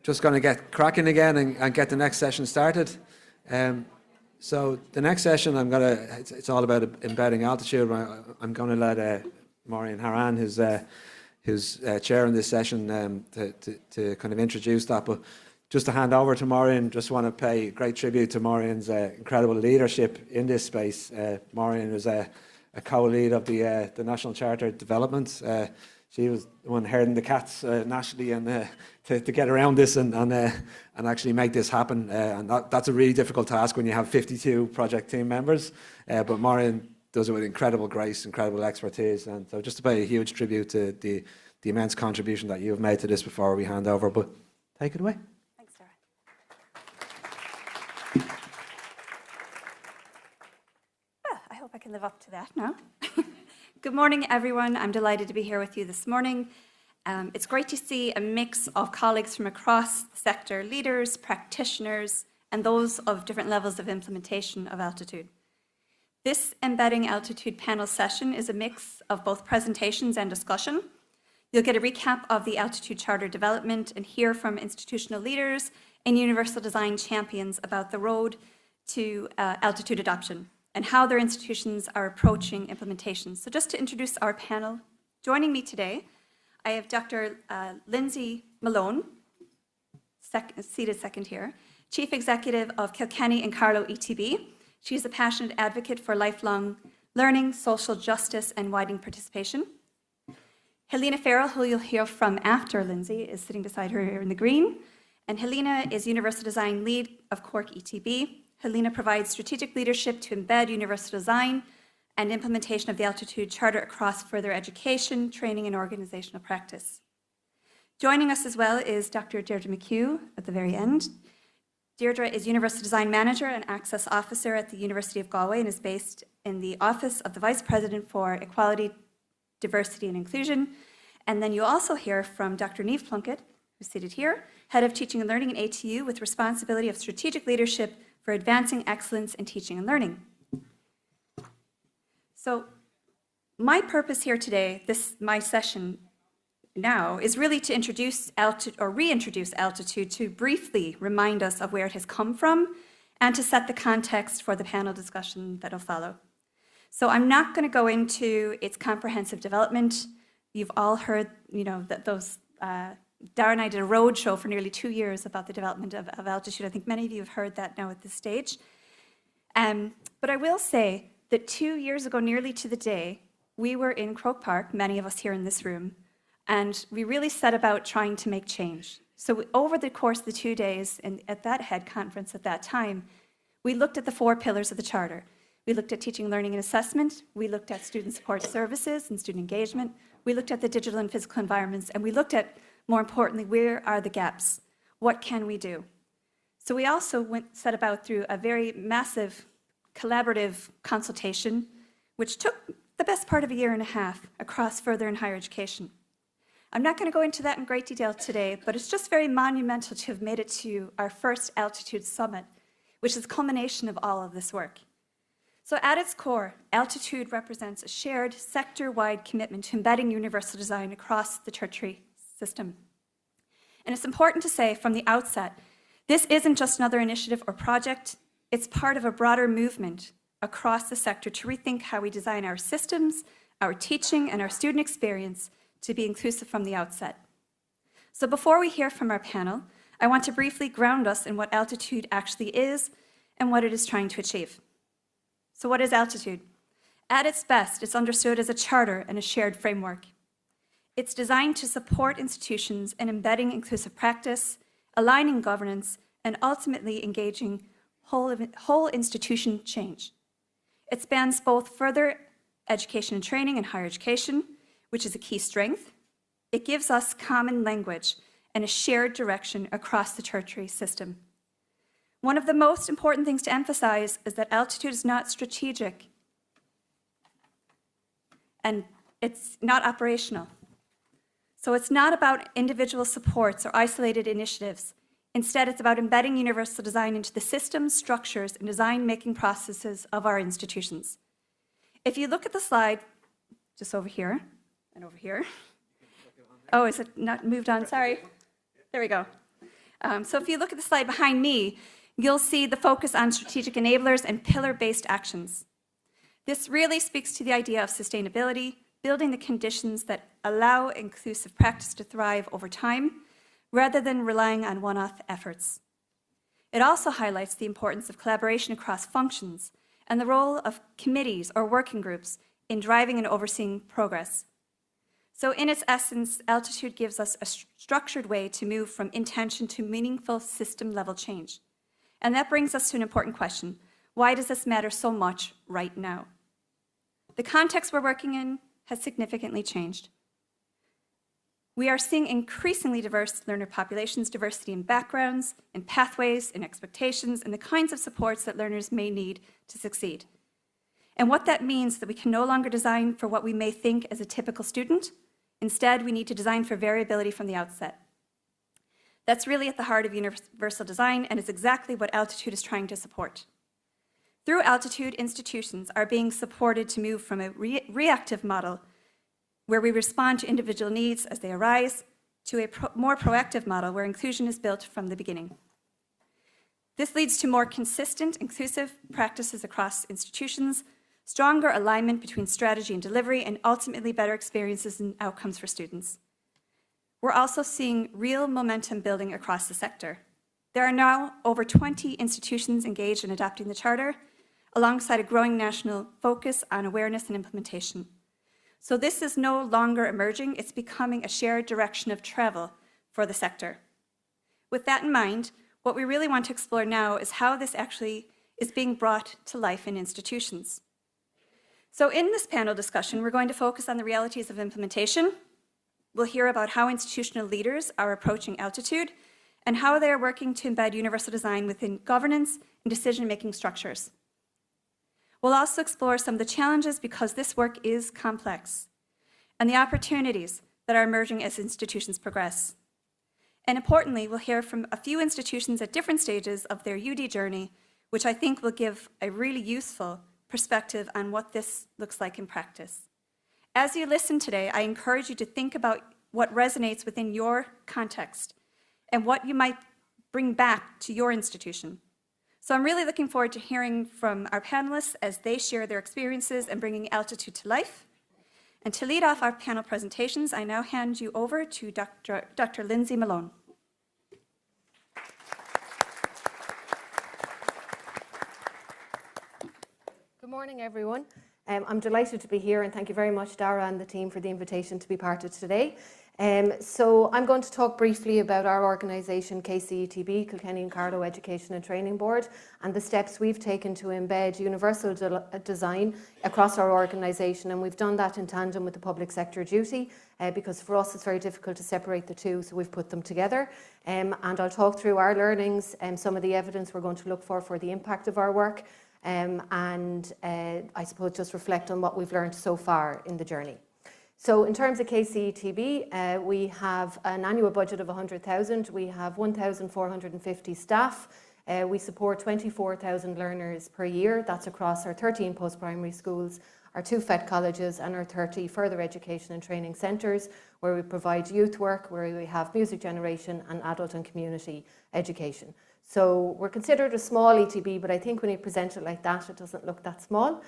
Just going to get cracking again and get the next session started. So the next session, it's all about embedding altitude. I'm going to let Maureen Haran, who's chairing this session, to kind of introduce that. But just to hand over to Maureen, just want to pay great tribute to Maureen's incredible leadership in this space. Maureen was a co-lead of the National Charter Development. She was the one herding the cats nationally and to get around this and actually make this happen. And that's a really difficult task when you have 52 project team members. But Maureen does it with incredible grace, incredible expertise. And so just to pay a huge tribute to the immense contribution that you've made to this before we hand over. But take it away. Thanks, Sarah. I hope I can live up to that now. Good morning, everyone. I'm delighted to be here with you this morning. It's great to see a mix of colleagues from across the sector, leaders, practitioners, and those of different levels of implementation of Altitude. This Embedding Altitude panel session is a mix of both presentations and discussion. You'll get a recap of the Altitude Charter development and hear from institutional leaders and universal design champions about the road to Altitude adoption and how their institutions are approaching implementation. So just to introduce our panel, joining me today, I have Dr. Lindsay Malone, seated second here, Chief Executive of Kilkenny and Carlow ETB. She's a passionate advocate for lifelong learning, social justice, and widening participation. Helena Farrell, who you'll hear from after Lindsay, is sitting beside her here in the green. And Helena is Universal Design Lead of Cork ETB. Helena provides strategic leadership to embed universal design and implementation of the Altitude Charter across further education, training, and organizational practice. Joining us as well is Dr. Deirdre McHugh at the very end. Deirdre is Universal Design Manager and Access Officer at the University of Galway and is based in the Office of the Vice President for Equality, Diversity, and Inclusion. And then you also hear from Dr. Niamh Plunkett, who's seated here, Head of Teaching and Learning in ATU with responsibility of strategic leadership for advancing excellence in teaching and learning. So my purpose here today, my session now, is really to introduce reintroduce Altitude to briefly remind us of where it has come from and to set the context for the panel discussion that will follow. So I'm not going to go into its comprehensive development. You've all heard, that those Dara and I did a road show for nearly 2 years about the development of Altitude. I think many of you have heard that now at this stage. But I will say that 2 years ago, nearly to the day, we were in Croke Park, many of us here in this room, and we really set about trying to make change. So over the course of the 2 days and at that head conference at that time, we looked at the 4 pillars of the Charter. We looked at teaching, learning, and assessment. We looked at student support services and student engagement. We looked at the digital and physical environments, and we looked at, more importantly, where are the gaps? What can we do? So we also set about through a very massive collaborative consultation, which took the best part of a year and a half across further and higher education. I'm not going to go into that in great detail today, but it's just very monumental to have made it to our first Altitude Summit, which is the culmination of all of this work. So at its core, Altitude represents a shared sector-wide commitment to embedding universal design across the tertiary system. And it's important to say from the outset, this isn't just another initiative or project, it's part of a broader movement across the sector to rethink how we design our systems, our teaching, and our student experience to be inclusive from the outset. So before we hear from our panel, I want to briefly ground us in what Altitude actually is and what it is trying to achieve. So what is Altitude? At its best, it's understood as a charter and a shared framework. It's designed to support institutions in embedding inclusive practice, aligning governance, and ultimately engaging whole institution change. It spans both further education and training and higher education, which is a key strength. It gives us common language and a shared direction across the tertiary system. One of the most important things to emphasize is that Altitude is not strategic and it's not operational. So it's not about individual supports or isolated initiatives. Instead, it's about embedding universal design into the systems, structures, and design-making processes of our institutions. If you look at the slide, just over here and over here. Oh, is it not moved on? Sorry. There we go. So if you look at the slide behind me, you'll see the focus on strategic enablers and pillar-based actions. This really speaks to the idea of sustainability, building the conditions that allow inclusive practice to thrive over time, rather than relying on one-off efforts. It also highlights the importance of collaboration across functions and the role of committees or working groups in driving and overseeing progress. So in its essence, Altitude gives us a structured way to move from intention to meaningful system-level change. And that brings us to an important question. Why does this matter so much right now? The context we're working in has significantly changed. We are seeing increasingly diverse learner populations, diversity in backgrounds, in pathways, in expectations, and the kinds of supports that learners may need to succeed. And what that means is that we can no longer design for what we may think as a typical student. Instead, we need to design for variability from the outset. That's really at the heart of universal design and is exactly what Altitude is trying to support. Through Altitude, institutions are being supported to move from a reactive model where we respond to individual needs as they arise to a more proactive model where inclusion is built from the beginning. This leads to more consistent, inclusive practices across institutions, stronger alignment between strategy and delivery, and ultimately better experiences and outcomes for students. We're also seeing real momentum building across the sector. There are now over 20 institutions engaged in adopting the Charter, alongside a growing national focus on awareness and implementation. So this is no longer emerging, it's becoming a shared direction of travel for the sector. With that in mind, what we really want to explore now is how this actually is being brought to life in institutions. So in this panel discussion, we're going to focus on the realities of implementation. We'll hear about how institutional leaders are approaching Altitude and how they are working to embed universal design within governance and decision-making structures. We'll also explore some of the challenges because this work is complex, and the opportunities that are emerging as institutions progress. And importantly, we'll hear from a few institutions at different stages of their UD journey, which I think will give a really useful perspective on what this looks like in practice. As you listen today, I encourage you to think about what resonates within your context and what you might bring back to your institution. So I'm really looking forward to hearing from our panelists as they share their experiences and bringing Altitude to life. And to lead off our panel presentations, I now hand you over to Dr. Lindsay Malone. Good morning, everyone. I'm delighted to be here, and thank you very much, Dara and the team, for the invitation to be part of today. So I'm going to talk briefly about our organisation, KCETB, Kilkenny and Carlow Education and Training Board, and the steps we've taken to embed universal design across our organisation. And we've done that in tandem with the public sector duty, because for us it's very difficult to separate the two, so we've put them together. And I'll talk through our learnings and some of the evidence we're going to look for the impact of our work, and I suppose just reflect on what we've learned so far in the journey. So in terms of KCETB, we have an annual budget of 100,000. We have 1,450 staff. We support 24,000 learners per year. That's across our 13 post-primary schools, our 2 FET colleges, and our 30 further education and training centres, where we provide youth work, where we have music generation and adult and community education. So we're considered a small ETB, but I think when you present it like that, it doesn't look that small.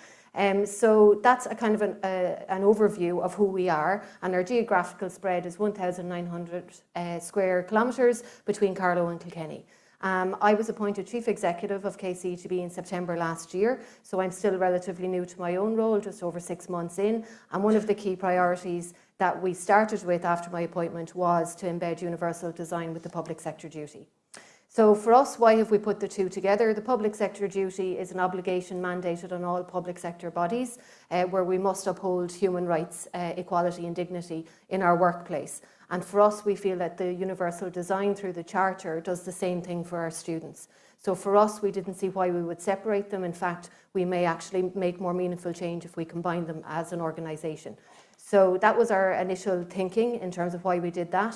So that's a kind of an overview of who we are, and our geographical spread is 1,900 square kilometres between Carlow and Kilkenny. I was appointed Chief Executive of KCETB in September last year, so I'm still relatively new to my own role, just over 6 months in, and one of the key priorities that we started with after my appointment was to embed universal design with the public sector duty. So for us, why have we put the two together? The public sector duty is an obligation mandated on all public sector bodies, where we must uphold human rights, equality and dignity in our workplace. And for us, we feel that the universal design through the Charter does the same thing for our students. So for us, we didn't see why we would separate them. In fact, we may actually make more meaningful change if we combine them as an organisation. So that was our initial thinking in terms of why we did that.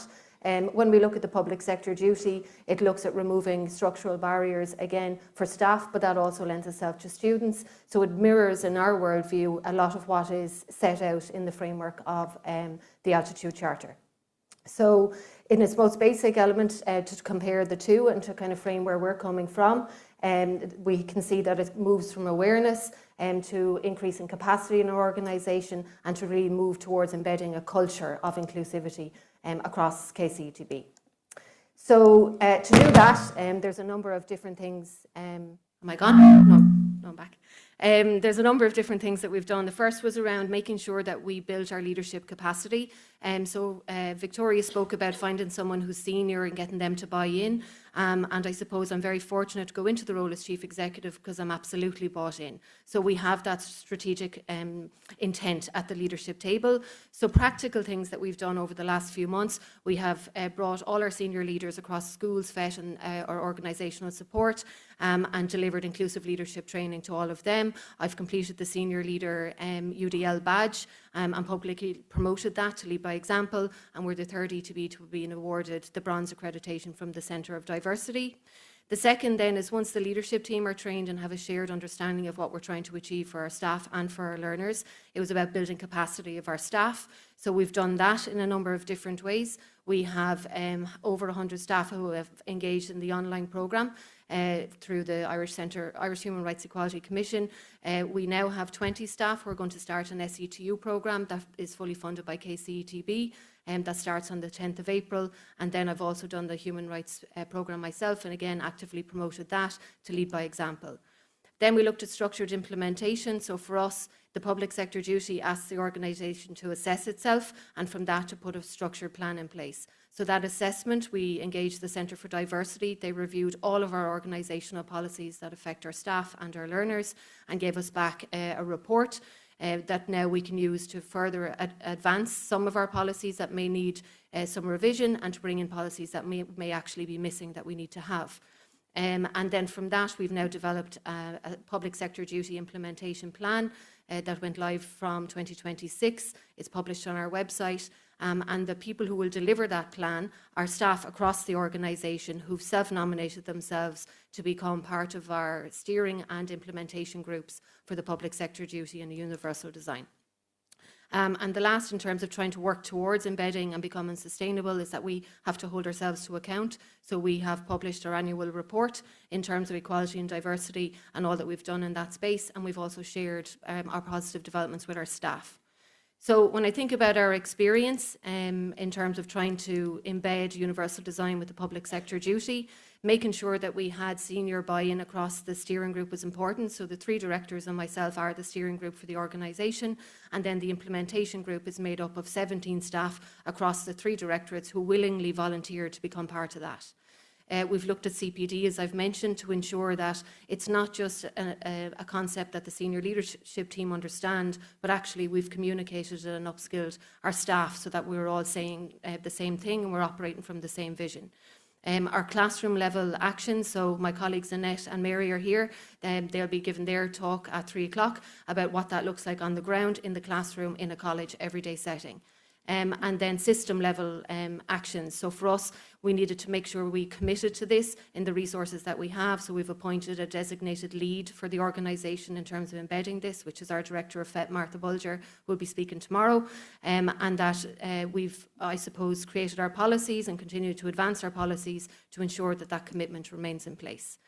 When we look at the public sector duty, it looks at removing structural barriers, again, for staff, but that also lends itself to students. So it mirrors, in our worldview, a lot of what is set out in the framework of the Altitude Charter. So in its most basic element, to compare the two and to kind of frame where we're coming from, we can see that it moves from awareness to increasing capacity in our organisation and to really move towards embedding a culture of inclusivity across KCETB. So to do that, there's a number of different things. Am I gone? No, I'm back. There's a number of different things that we've done. The first was around making sure that we built our leadership capacity. So Victoria spoke about finding someone who's senior and getting them to buy in. And I suppose I'm very fortunate to go into the role as Chief Executive because I'm absolutely bought in. So we have that strategic intent at the leadership table. So practical things that we've done over the last few months, we have brought all our senior leaders across schools, FET and our organisational support and delivered inclusive leadership training to all of them. I've completed the Senior Leader UDL badge and publicly promoted that to lead by example, and we're the third ETB to be awarded the bronze accreditation from the Centre of Diversity. The second then is once the leadership team are trained and have a shared understanding of what we're trying to achieve for our staff and for our learners, it was about building capacity of our staff. So we've done that in a number of different ways. We have over 100 staff who have engaged in the online programme through the Irish Human Rights Equality Commission. We now have 20 staff who are going to start an SETU programme that is fully funded by KCETB. That starts on the 10th of April, and then I've also done the Human Rights programme myself, and again actively promoted that to lead by example. Then we looked at structured implementation. So for us, the public sector duty asks the organisation to assess itself, and from that to put a structured plan in place. So that assessment, we engaged the Centre for Diversity. They reviewed all of our organisational policies that affect our staff and our learners and gave us back a report that now we can use to further advance some of our policies that may need some revision and to bring in policies that may actually be missing that we need to have. And then from that, we've now developed a public sector duty implementation plan that went live from 2026. It's published on our website. And the people who will deliver that plan are staff across the organisation who've self-nominated themselves to become part of our steering and implementation groups for the public sector duty and universal design. And the last, in terms of trying to work towards embedding and becoming sustainable, is that we have to hold ourselves to account. So we have published our annual report in terms of equality and diversity and all that we've done in that space. And we've also shared our positive developments with our staff. So when I think about our experience in terms of trying to embed universal design with the public sector duty, making sure that we had senior buy-in across the steering group was important. So the 3 directors and myself are the steering group for the organisation, and then the implementation group is made up of 17 staff across the 3 directorates who willingly volunteered to become part of that. We've looked at CPD, as I've mentioned, to ensure that it's not just a concept that the senior leadership team understand, but actually we've communicated and upskilled our staff so that we're all saying the same thing and we're operating from the same vision. Our classroom level actions, so my colleagues Annette and Mary are here, they'll be giving their talk at 3 o'clock about what that looks like on the ground, in the classroom, in a college, everyday setting. And then system level actions. So for us, we needed to make sure we committed to this in the resources that we have. So we've appointed a designated lead for the organisation in terms of embedding this, which is our Director of FET, Martha Bulger, who will be speaking tomorrow. And that we've, I suppose, created our policies and continue to advance our policies to ensure that that commitment remains in place.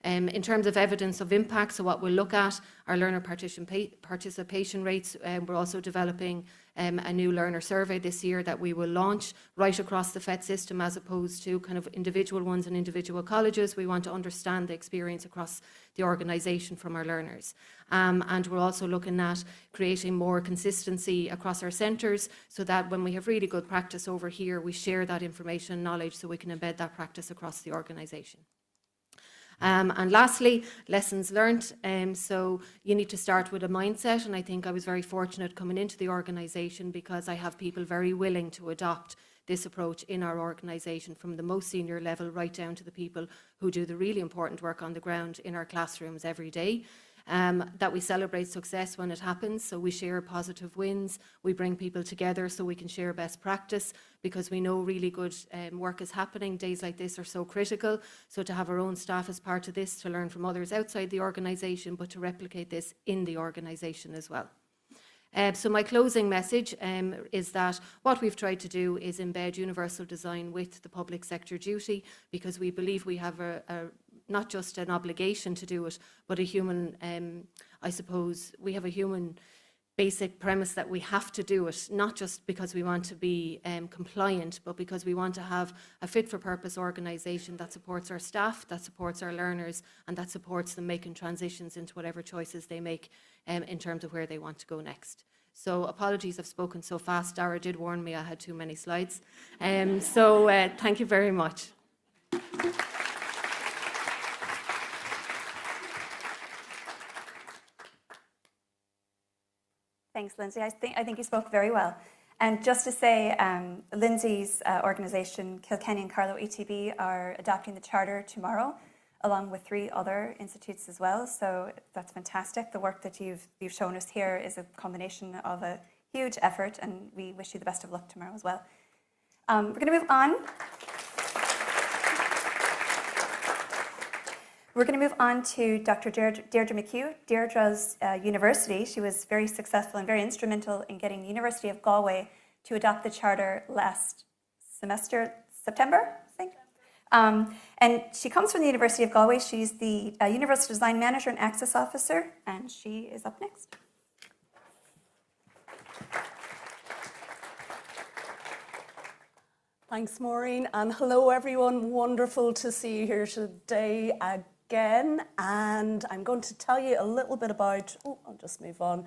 In terms of evidence of impact, so what we'll look at are learner participation rates. We're also developing a new learner survey this year that we will launch right across the FET system, as opposed to kind of individual ones in individual colleges. We want to understand the experience across the organisation from our learners. And we're also looking at creating more consistency across our centres so that when we have really good practice over here, we share that information and knowledge so we can embed that practice across the organisation. And lastly, lessons learned. So you need to start with a mindset, and I think I was very fortunate coming into the organisation because I have people very willing to adopt this approach in our organisation, from the most senior level right down to the people who do the really important work on the ground in our classrooms every day. That we celebrate success when it happens, so we share positive wins, we bring people together so we can share best practice, because we know really good work is happening. Days like this are so critical, so to have our own staff as part of this, to learn from others outside the organisation, but to replicate this in the organisation as well. So my closing message is that what we've tried to do is embed universal design with the public sector duty, because we believe we have not just an obligation to do it, but a human, I suppose, we have a human basic premise that we have to do it, not just because we want to be compliant, but because we want to have a fit-for-purpose organisation that supports our staff, that supports our learners, and that supports them making transitions into whatever choices they make in terms of where they want to go next. So apologies I've spoken so fast. Dara did warn me I had too many slides. Thank you very much. Thanks, Lindsay. I think you spoke very well. And just to say, Lindsay's organisation, Kilkenny and Carlow ETB, are adopting the charter tomorrow, along with 3 other institutes as well. So that's fantastic. The work that you've shown us here is a combination of a huge effort, and we wish you the best of luck tomorrow as well. We're going to move on. We're going to move on to Dr. Deirdre McHugh. Deirdre's university, she was very successful and very instrumental in getting the University of Galway to adopt the charter last semester, September, I think. And she comes from the University of Galway. She's the Universal Design Manager and Access Officer, and she is up next. Thanks, Maureen, and hello, everyone. Wonderful to see you here today again. And I'm going to tell you a little bit about, I'll just move on,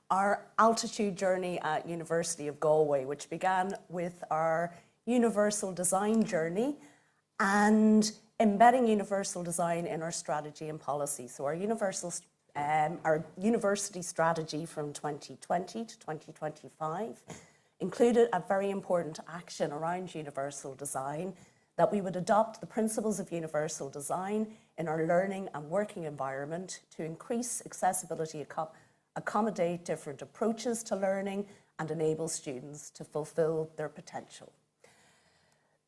our altitude journey at University of Galway, which began with our universal design journey and embedding universal design in our strategy and policy. So our university strategy from 2020 to 2025 included a very important action around universal design, that we would adopt the principles of universal design in our learning and working environment to increase accessibility, accommodate different approaches to learning, and enable students to fulfill their potential.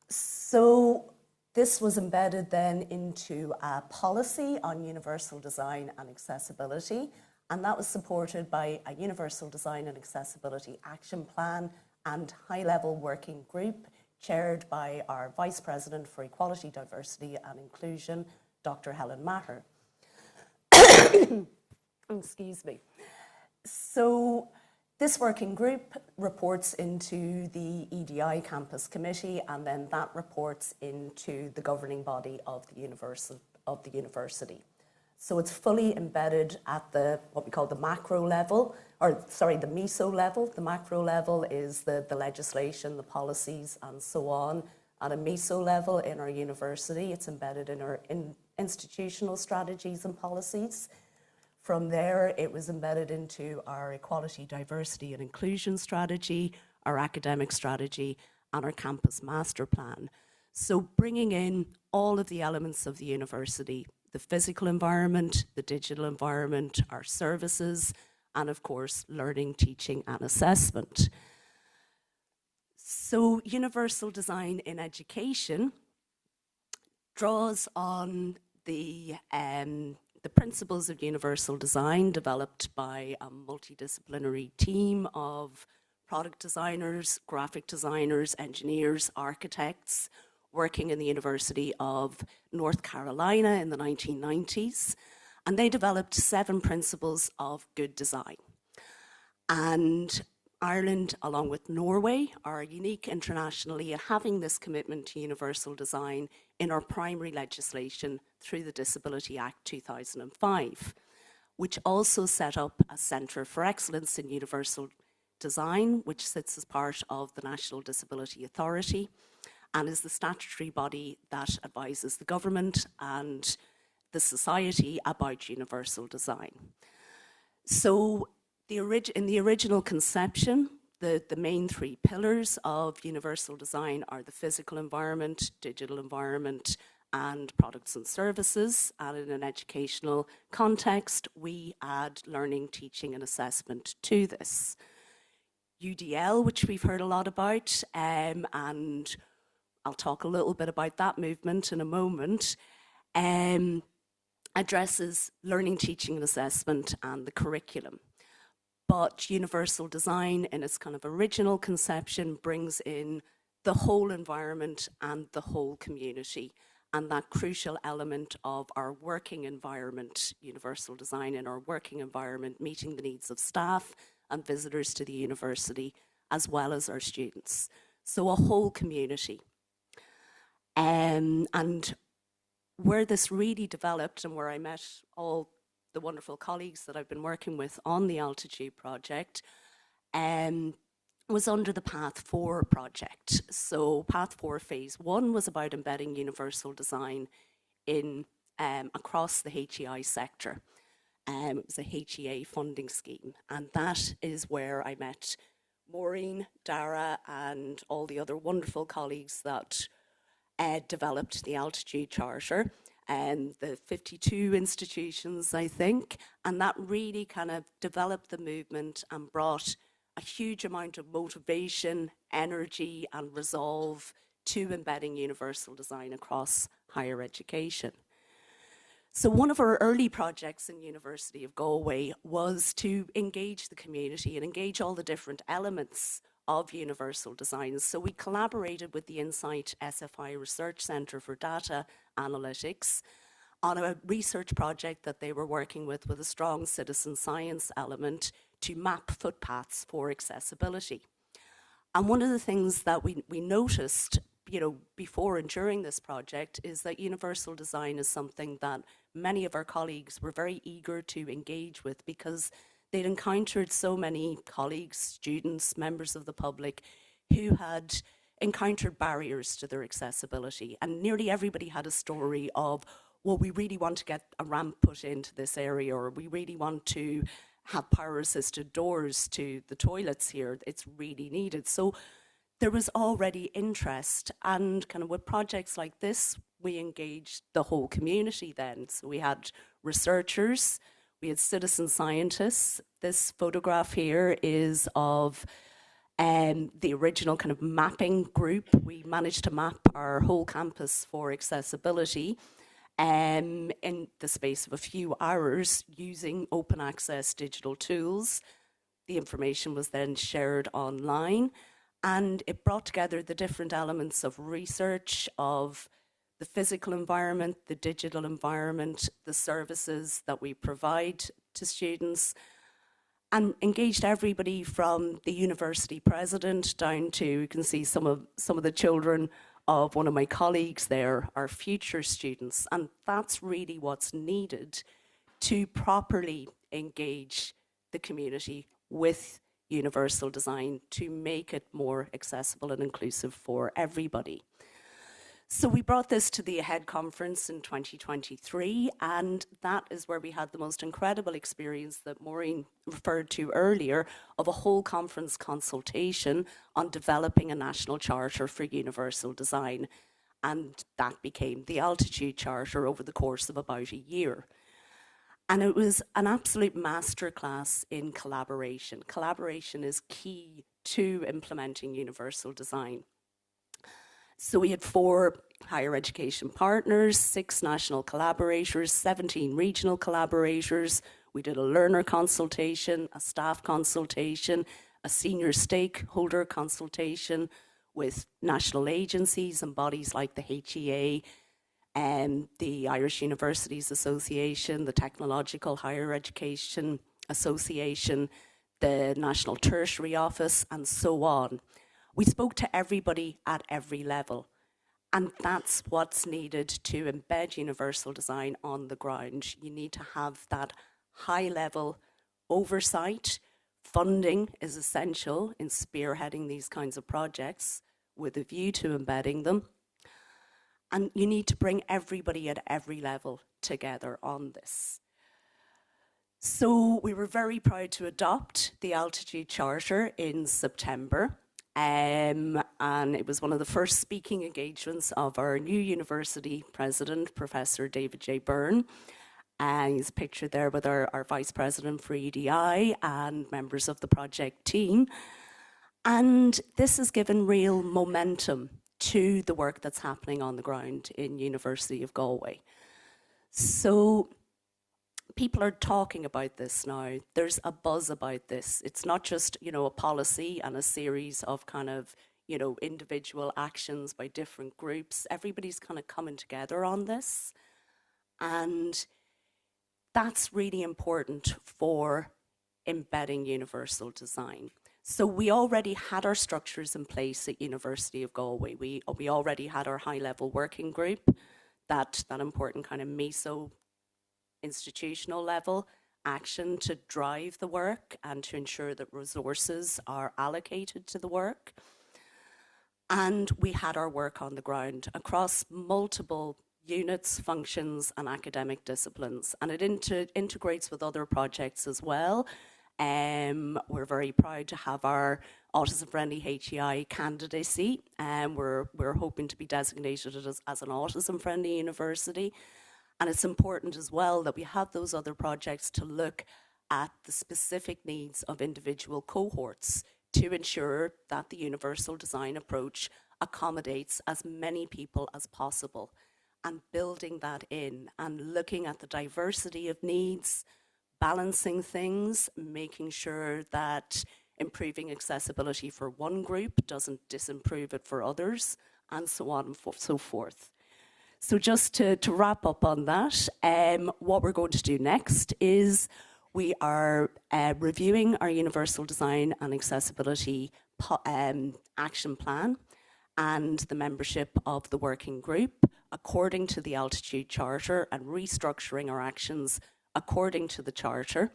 So this was embedded then into a policy on universal design and accessibility, and that was supported by a Universal Design and Accessibility Action Plan and high-level working group chaired by our Vice President for Equality, Diversity and Inclusion, Dr. Helen Maher. Excuse me. So this working group reports into the EDI Campus Committee, and then that reports into the governing body of the university. So it's fully embedded at what we call the macro level, the meso level. The macro level is the legislation, the policies, and so on. At a meso level in our university, it's embedded in our institutional strategies and policies. From there, it was embedded into our equality, diversity, and inclusion strategy, our academic strategy, and our campus master plan. So bringing in all of the elements of the university, the physical environment, the digital environment, our services, and of course, learning, teaching, and assessment. So universal design in education draws on the principles of universal design developed by a multidisciplinary team of product designers, graphic designers, engineers, architects, working in the University of North Carolina in the 1990s. And they developed 7 principles of good design. And Ireland, along with Norway, are unique internationally in having this commitment to universal design in our primary legislation through the Disability Act 2005, which also set up a Centre for Excellence in Universal Design, which sits as part of the National Disability Authority and is the statutory body that advises the government and the society about universal design. So in the original conception, the main 3 pillars of universal design are the physical environment, digital environment, and products and services. And in an educational context, we add learning, teaching, and assessment to this. UDL, which we've heard a lot about, and I'll talk a little bit about that movement in a moment, addresses learning, teaching, and assessment and the curriculum. but universal design in its kind of original conception brings in the whole environment and the whole community, and that crucial element of our working environment, universal design in our working environment, meeting the needs of staff and visitors to the university, as well as our students. So a whole community. And where this really developed and where I met all the wonderful colleagues that I've been working with on the Altitude project was under the Path 4 project. So Path 4 phase 1 was about embedding universal design in across the HEI sector. It was a HEA funding scheme, and that is where I met Maureen, Dara, and all the other wonderful colleagues that developed the Altitude Charter, and the 52 institutions, I think, and that really kind of developed the movement and brought a huge amount of motivation, energy, and resolve to embedding universal design across higher education. So one of our early projects in University of Galway was to engage the community and engage all the different elements of universal design. So we collaborated with the Insight SFI Research Centre for Data Analytics on a research project that they were working with a strong citizen science element to map footpaths for accessibility. And one of the things that we noticed, before and during this project is that universal design is something that many of our colleagues were very eager to engage with because they'd encountered so many colleagues, students, members of the public who had encountered barriers to their accessibility. And nearly everybody had a story of, well, we really want to get a ramp put into this area, or we really want to have power-assisted doors to the toilets here. It's really needed. So there was already interest, and kind of with projects like this, we engaged the whole community then. So we had researchers, we had citizen scientists. This photograph here is of the original kind of mapping group. We managed to map our whole campus for accessibility in the space of a few hours using open access digital tools. The information was then shared online, and it brought together the different elements of research, of the physical environment, the digital environment, the services that we provide to students, and engaged everybody from the university president down to, you can see some of the children of one of my colleagues there are future students, and that's really what's needed to properly engage the community with universal design to make it more accessible and inclusive for everybody. So we brought this to the AHEAD conference in 2023, and that is where we had the most incredible experience that Maureen referred to earlier of a whole conference consultation on developing a national charter for universal design. And that became the Altitude Charter over the course of about a year. And it was an absolute masterclass in collaboration. Collaboration is key to implementing universal design. So we had 4 higher education partners, 6 national collaborators, 17 regional collaborators. We did a learner consultation, a staff consultation, a senior stakeholder consultation with national agencies and bodies like the HEA, the Irish Universities Association, the Technological Higher Education Association, the National Tertiary Office, and so on. We spoke to everybody at every level, and that's what's needed to embed universal design on the ground. You need to have that high-level oversight. Funding is essential in spearheading these kinds of projects with a view to embedding them. And you need to bring everybody at every level together on this. So we were very proud to adopt the Altitude Charter in September. And it was one of the first speaking engagements of our new university president, Professor David J. Byrne. And he's pictured there with our vice president for EDI and members of the project team. And this has given real momentum to the work that's happening on the ground in University of Galway. So people are talking about this now. There's a buzz about this. It's not just, a policy and a series of kind of, individual actions by different groups. Everybody's kind of coming together on this. And that's really important for embedding universal design. So we already had our structures in place at University of Galway. We already had our high-level working group, that important kind of meso institutional level action to drive the work and to ensure that resources are allocated to the work. And we had our work on the ground across multiple units, functions, and academic disciplines. And it integrates with other projects as well. We're very proud to have our Autism Friendly HEI candidacy. We're hoping to be designated as an Autism Friendly university. And it's important as well that we have those other projects to look at the specific needs of individual cohorts to ensure that the universal design approach accommodates as many people as possible, and building that in and looking at the diversity of needs, balancing things, making sure that improving accessibility for one group doesn't disimprove it for others, and so on and so forth. So just to wrap up on that, what we're going to do next is we are reviewing our universal design and accessibility action plan and the membership of the working group according to the Altitude Charter, and restructuring our actions according to the Charter.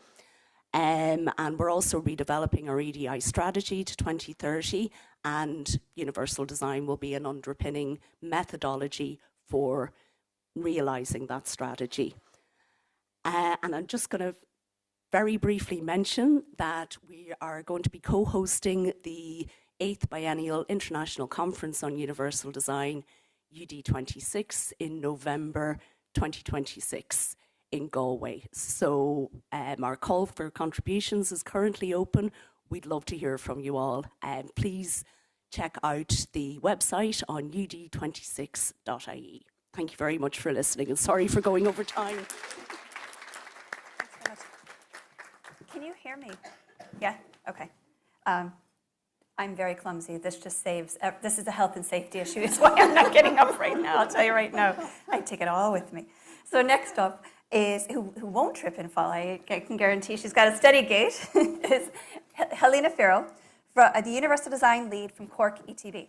And we're also redeveloping our EDI strategy to 2030, and universal design will be an underpinning methodology for realising that strategy. And I'm just going to very briefly mention that we are going to be co-hosting the 8th Biennial International Conference on Universal Design, UD26, in November 2026 in Galway. So our call for contributions is currently open. We'd love to hear from you all. Please check out the website on ud26.ie. Thank you very much for listening, and sorry for going over time. Can you hear me? Yeah? Okay. I'm very clumsy. This just saves. This is a health and safety issue. That's why I'm not getting up right now. I'll tell you right now. I take it all with me. So next up is, who won't trip and fall, I can guarantee she's got a steady gait, is Helena Farrell, the Universal Design Lead from Cork ETB.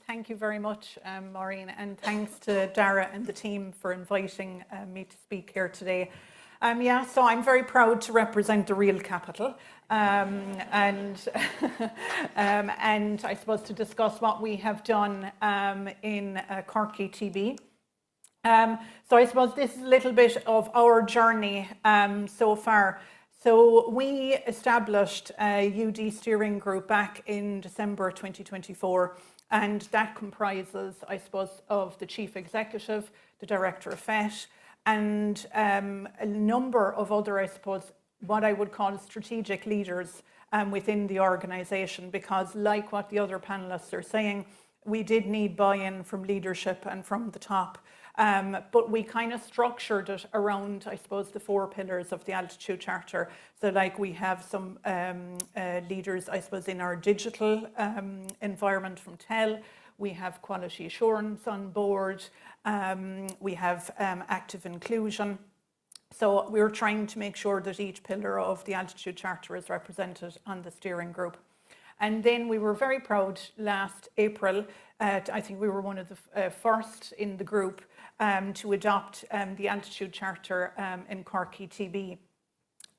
Thank you very much, Maureen, and thanks to Dara and the team for inviting me to speak here today. So I'm very proud to represent the real capital, and I suppose to discuss what we have done in Cork ETB. So I suppose this is a little bit of our journey so far. So we established a UD steering group back in December 2024, and that comprises, I suppose, of the Chief Executive, the Director of FET, and a number of other, I suppose, what I would call strategic leaders within the organisation, because like what the other panellists are saying, we did need buy-in from leadership and from the top. But we kind of structured it around, I suppose, the 4 pillars of the Altitude Charter. So like we have some leaders, I suppose, in our digital environment from TEL. We have quality assurance on board. We have active inclusion. So we're trying to make sure that each pillar of the Altitude Charter is represented on the steering group. And then we were very proud last April, I think we were one of the first in the group to adopt the Altitude Charter in Cork ETB.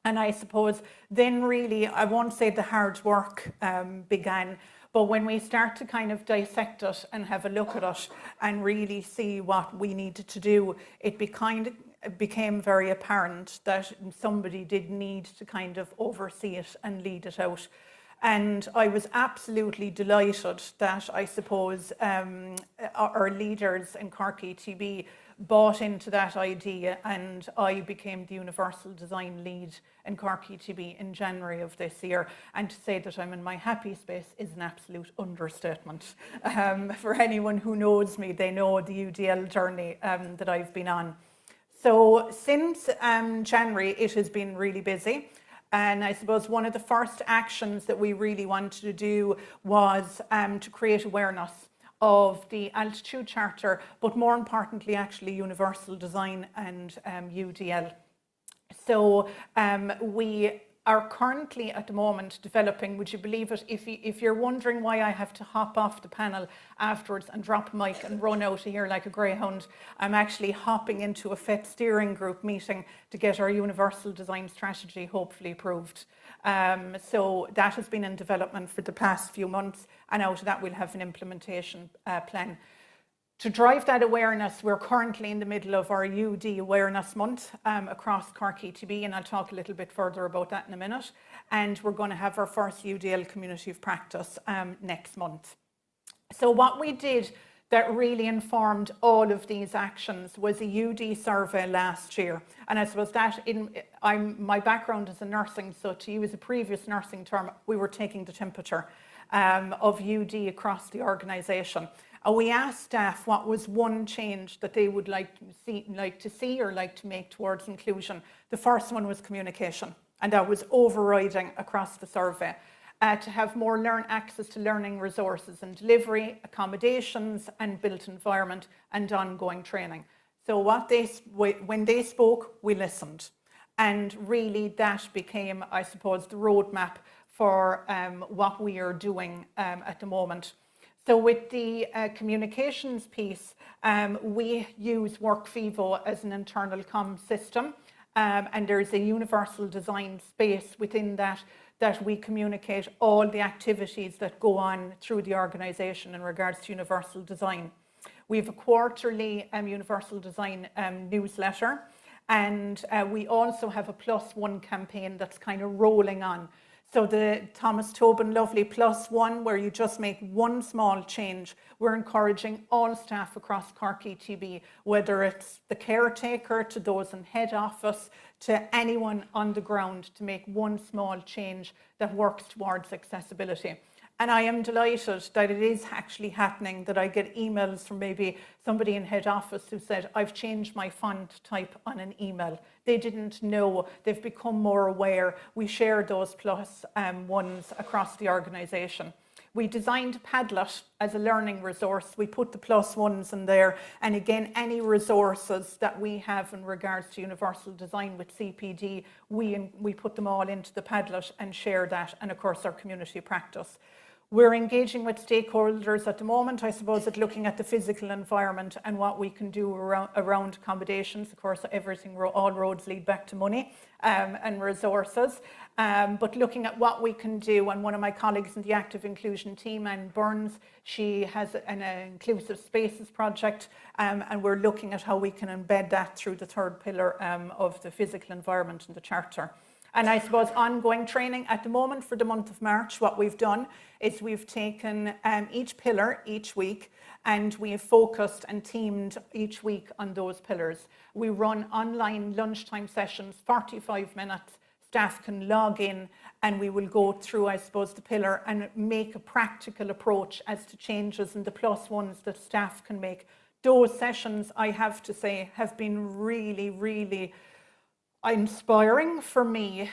And I suppose then really, I won't say the hard work began, but when we start to kind of dissect it and have a look at it and really see what we needed to do, it became very apparent that somebody did need to kind of oversee it and lead it out. And I was absolutely delighted that I suppose our leaders in Cork ETB bought into that idea, and I became the Universal Design Lead in Cork ETB in January of this year. And to say that I'm in my happy space is an absolute understatement. For anyone who knows me, they know the UDL journey that I've been on. So since January, it has been really busy. And I suppose one of the first actions that we really wanted to do was to create awareness of the Altitude Charter, but more importantly, actually Universal Design and UDL. So we are currently at the moment developing, would you believe it, if you're wondering why I have to hop off the panel afterwards and drop a mic and run out of here like a greyhound, I'm actually hopping into a FET steering group meeting to get our Universal Design Strategy hopefully approved. So that has been in development for the past few months, and out of that we'll have an implementation plan. To drive that awareness, we're currently in the middle of our UD Awareness Month across Cork ETB, and I'll talk a little bit further about that in a minute. And we're going to have our first UDL Community of Practice next month. So what we did that really informed all of these actions was a UD survey last year. And I suppose that my background is in nursing, so to use a previous nursing term, we were taking the temperature of UD across the organisation. And we asked staff what was one change that they would like to see or like to make towards inclusion. The first one was communication, and that was overriding across the survey. To have more access to learning resources and delivery, accommodations and built environment, and ongoing training. So when they spoke, we listened. And really that became, I suppose, the roadmap for what we are doing at the moment. So with the communications piece, we use WorkVivo as an internal comm system, and there's a universal design space within that we communicate all the activities that go on through the organisation in regards to universal design. We have a quarterly universal design newsletter, and we also have a +1 campaign that's kind of rolling on. So the Thomas Tobin Lovely +1, where you just make one small change. We're encouraging all staff across Cork ETB, whether it's the caretaker to those in head office, to anyone on the ground, to make one small change that works towards accessibility. And I am delighted that it is actually happening, that I get emails from maybe somebody in head office who said, I've changed my font type on an email. They didn't know, they've become more aware. We share those +1s across the organisation. We designed Padlet as a learning resource. We put the +1s in there. And again, any resources that we have in regards to universal design with CPD, we put them all into the Padlet and share that. And of course, our community practice. We're engaging with stakeholders at the moment, I suppose, at looking at the physical environment and what we can do around accommodations. Of course, all roads lead back to money and resources. But looking at what we can do, and one of my colleagues in the Active Inclusion team, Anne Burns, she has an Inclusive Spaces project, and we're looking at how we can embed that through the third pillar of the physical environment in the Charter. And I suppose ongoing training at the moment for the month of March, what we've done is we've taken each pillar each week, and we have focused and teamed each week on those pillars. We run online lunchtime sessions, 45 minutes. Staff can log in, and we will go through, I suppose, the pillar and make a practical approach as to changes in the +1s that staff can make. Those sessions, I have to say, have been really, really inspiring for me.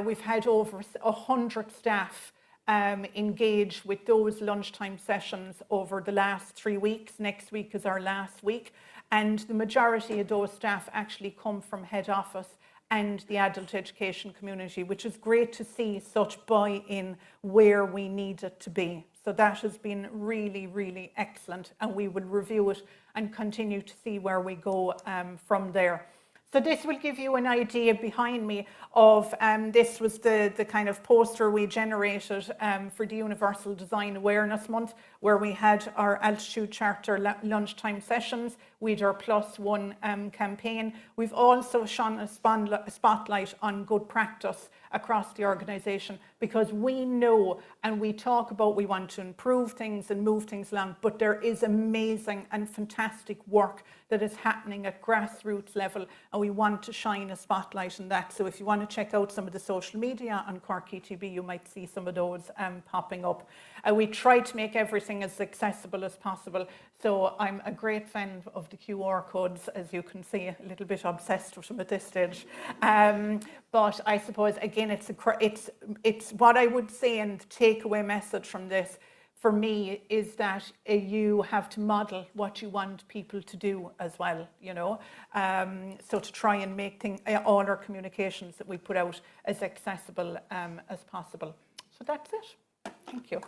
We've had over 100 staff engage with those lunchtime sessions over the last 3 weeks. Next week is our last week. And the majority of those staff actually come from head office and the adult education community, which is great to see such buy-in where we need it to be. So that has been really, really excellent, and we will review it and continue to see where we go from there. So this will give you an idea behind me of, this was the kind of poster we generated for the Universal Design Awareness Month, where we had our Altitude Charter lunchtime sessions. We had our +1 campaign. We've also shone a spotlight on good practice across the organisation, because we know and we talk about we want to improve things and move things along, but there is amazing and fantastic work that is happening at grassroots level, and we want to shine a spotlight on that. So if you want to check out some of the social media on Cork ETB, you might see some of those popping up. We try to make everything as accessible as possible. So I'm a great fan of the QR codes, as you can see, a little bit obsessed with them at this stage. But I suppose, again, it's what I would say, and the takeaway message from this for me is that you have to model what you want people to do as well, you know. So to try and make all our communications that we put out as accessible as possible. So that's it. Thank you.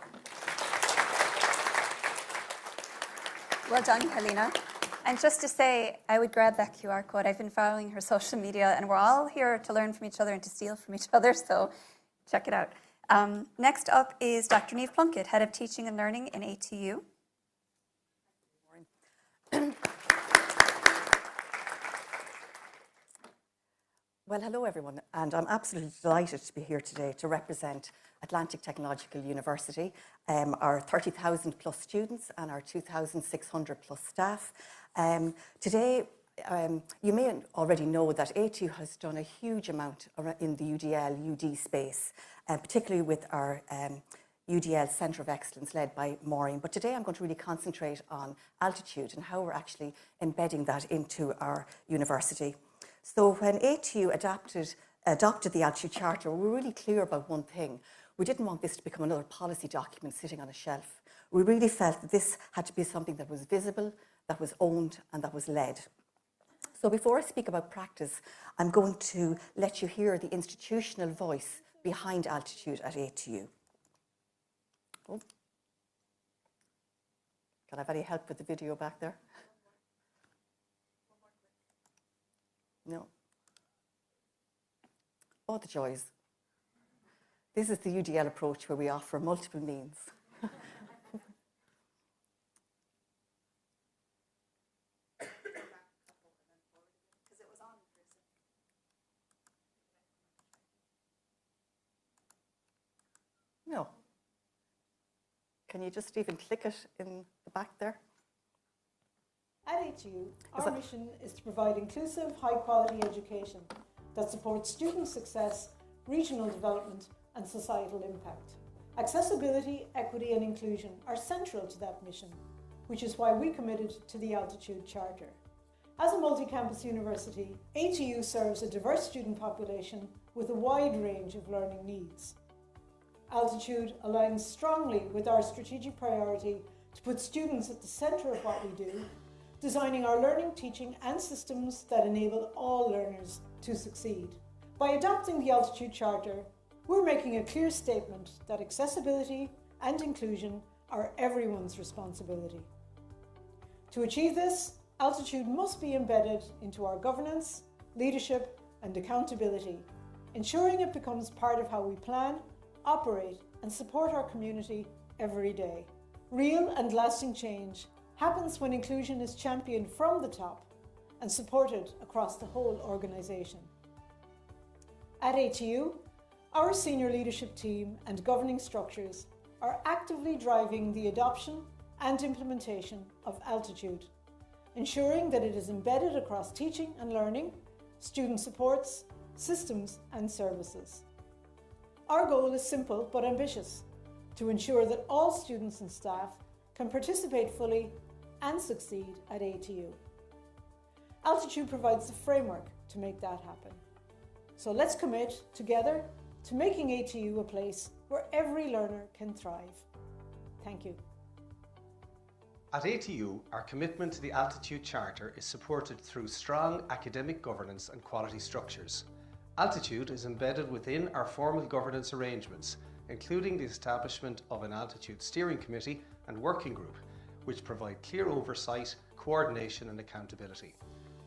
Well done, Helena. And just to say, I would grab that QR code. I've been following her social media, and we're all here to learn from each other and to steal from each other, so check it out. Next up is Dr. Niamh Plunkett, Head of Teaching and Learning in ATU. Well, hello everyone, and I'm absolutely delighted to be here today to represent Atlantic Technological University, our 30,000 plus students and our 2,600 plus staff. Today, you may already know that ATU has done a huge amount in the UDL, UD space, particularly with our UDL Centre of Excellence led by Maureen. But today I'm going to really concentrate on Altitude and how we're actually embedding that into our university. So when ATU adopted the Altitude Charter, we were really clear about one thing. We didn't want this to become another policy document sitting on a shelf. We really felt that this had to be something that was visible, that was owned, and that was led. So before I speak about practice, I'm going to let you hear the institutional voice behind Altitude at ATU. Oh. Can I have any help with the video back there? No. Oh, the joys. This is the UDL approach where we offer multiple means. No. Can you just even click it in the back there? At ATU, our mission is to provide inclusive, high-quality education that supports student success, regional development, and societal impact. Accessibility, equity, and inclusion are central to that mission, which is why we committed to the Altitude Charter. As a multi-campus university, ATU serves a diverse student population with a wide range of learning needs. Altitude aligns strongly with our strategic priority to put students at the centre of what we do, designing our learning, teaching and systems that enable all learners to succeed. By adopting the Altitude Charter, we're making a clear statement that accessibility and inclusion are everyone's responsibility. To achieve this, Altitude must be embedded into our governance, leadership and accountability, ensuring it becomes part of how we plan, operate and support our community every day. Real and lasting change happens when inclusion is championed from the top and supported across the whole organisation. At ATU, our senior leadership team and governing structures are actively driving the adoption and implementation of Altitude, ensuring that it is embedded across teaching and learning, student supports, systems and services. Our goal is simple but ambitious, to ensure that all students and staff can participate fully and succeed at ATU. Altitude provides the framework to make that happen. So let's commit together to making ATU a place where every learner can thrive. Thank you. At ATU, our commitment to the Altitude Charter is supported through strong academic governance and quality structures. Altitude is embedded within our formal governance arrangements, including the establishment of an Altitude Steering Committee and Working Group, which provide clear oversight, coordination and accountability.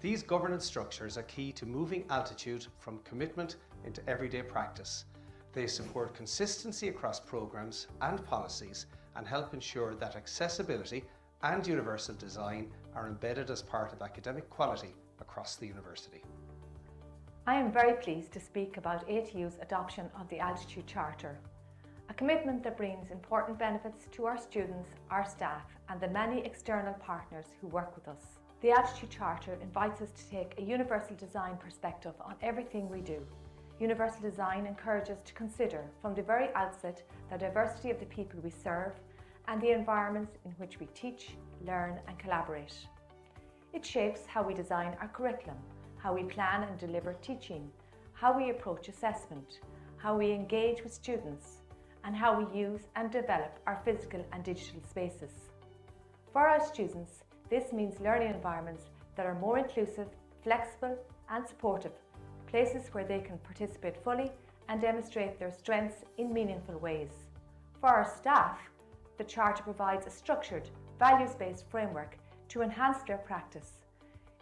These governance structures are key to moving Altitude from commitment into everyday practice. They support consistency across programs and policies and help ensure that accessibility and universal design are embedded as part of academic quality across the university. I am very pleased to speak about ATU's adoption of the Altitude Charter, a commitment that brings important benefits to our students, our staff, and the many external partners who work with us. The Altitude Charter invites us to take a universal design perspective on everything we do. Universal design encourages us to consider from the very outset the diversity of the people we serve and the environments in which we teach, learn, and collaborate. It shapes how we design our curriculum, how we plan and deliver teaching, how we approach assessment, how we engage with students, and how we use and develop our physical and digital spaces. For our students, this means learning environments that are more inclusive, flexible, and supportive, places where they can participate fully and demonstrate their strengths in meaningful ways. For our staff, the Charter provides a structured, values-based framework to enhance their practice.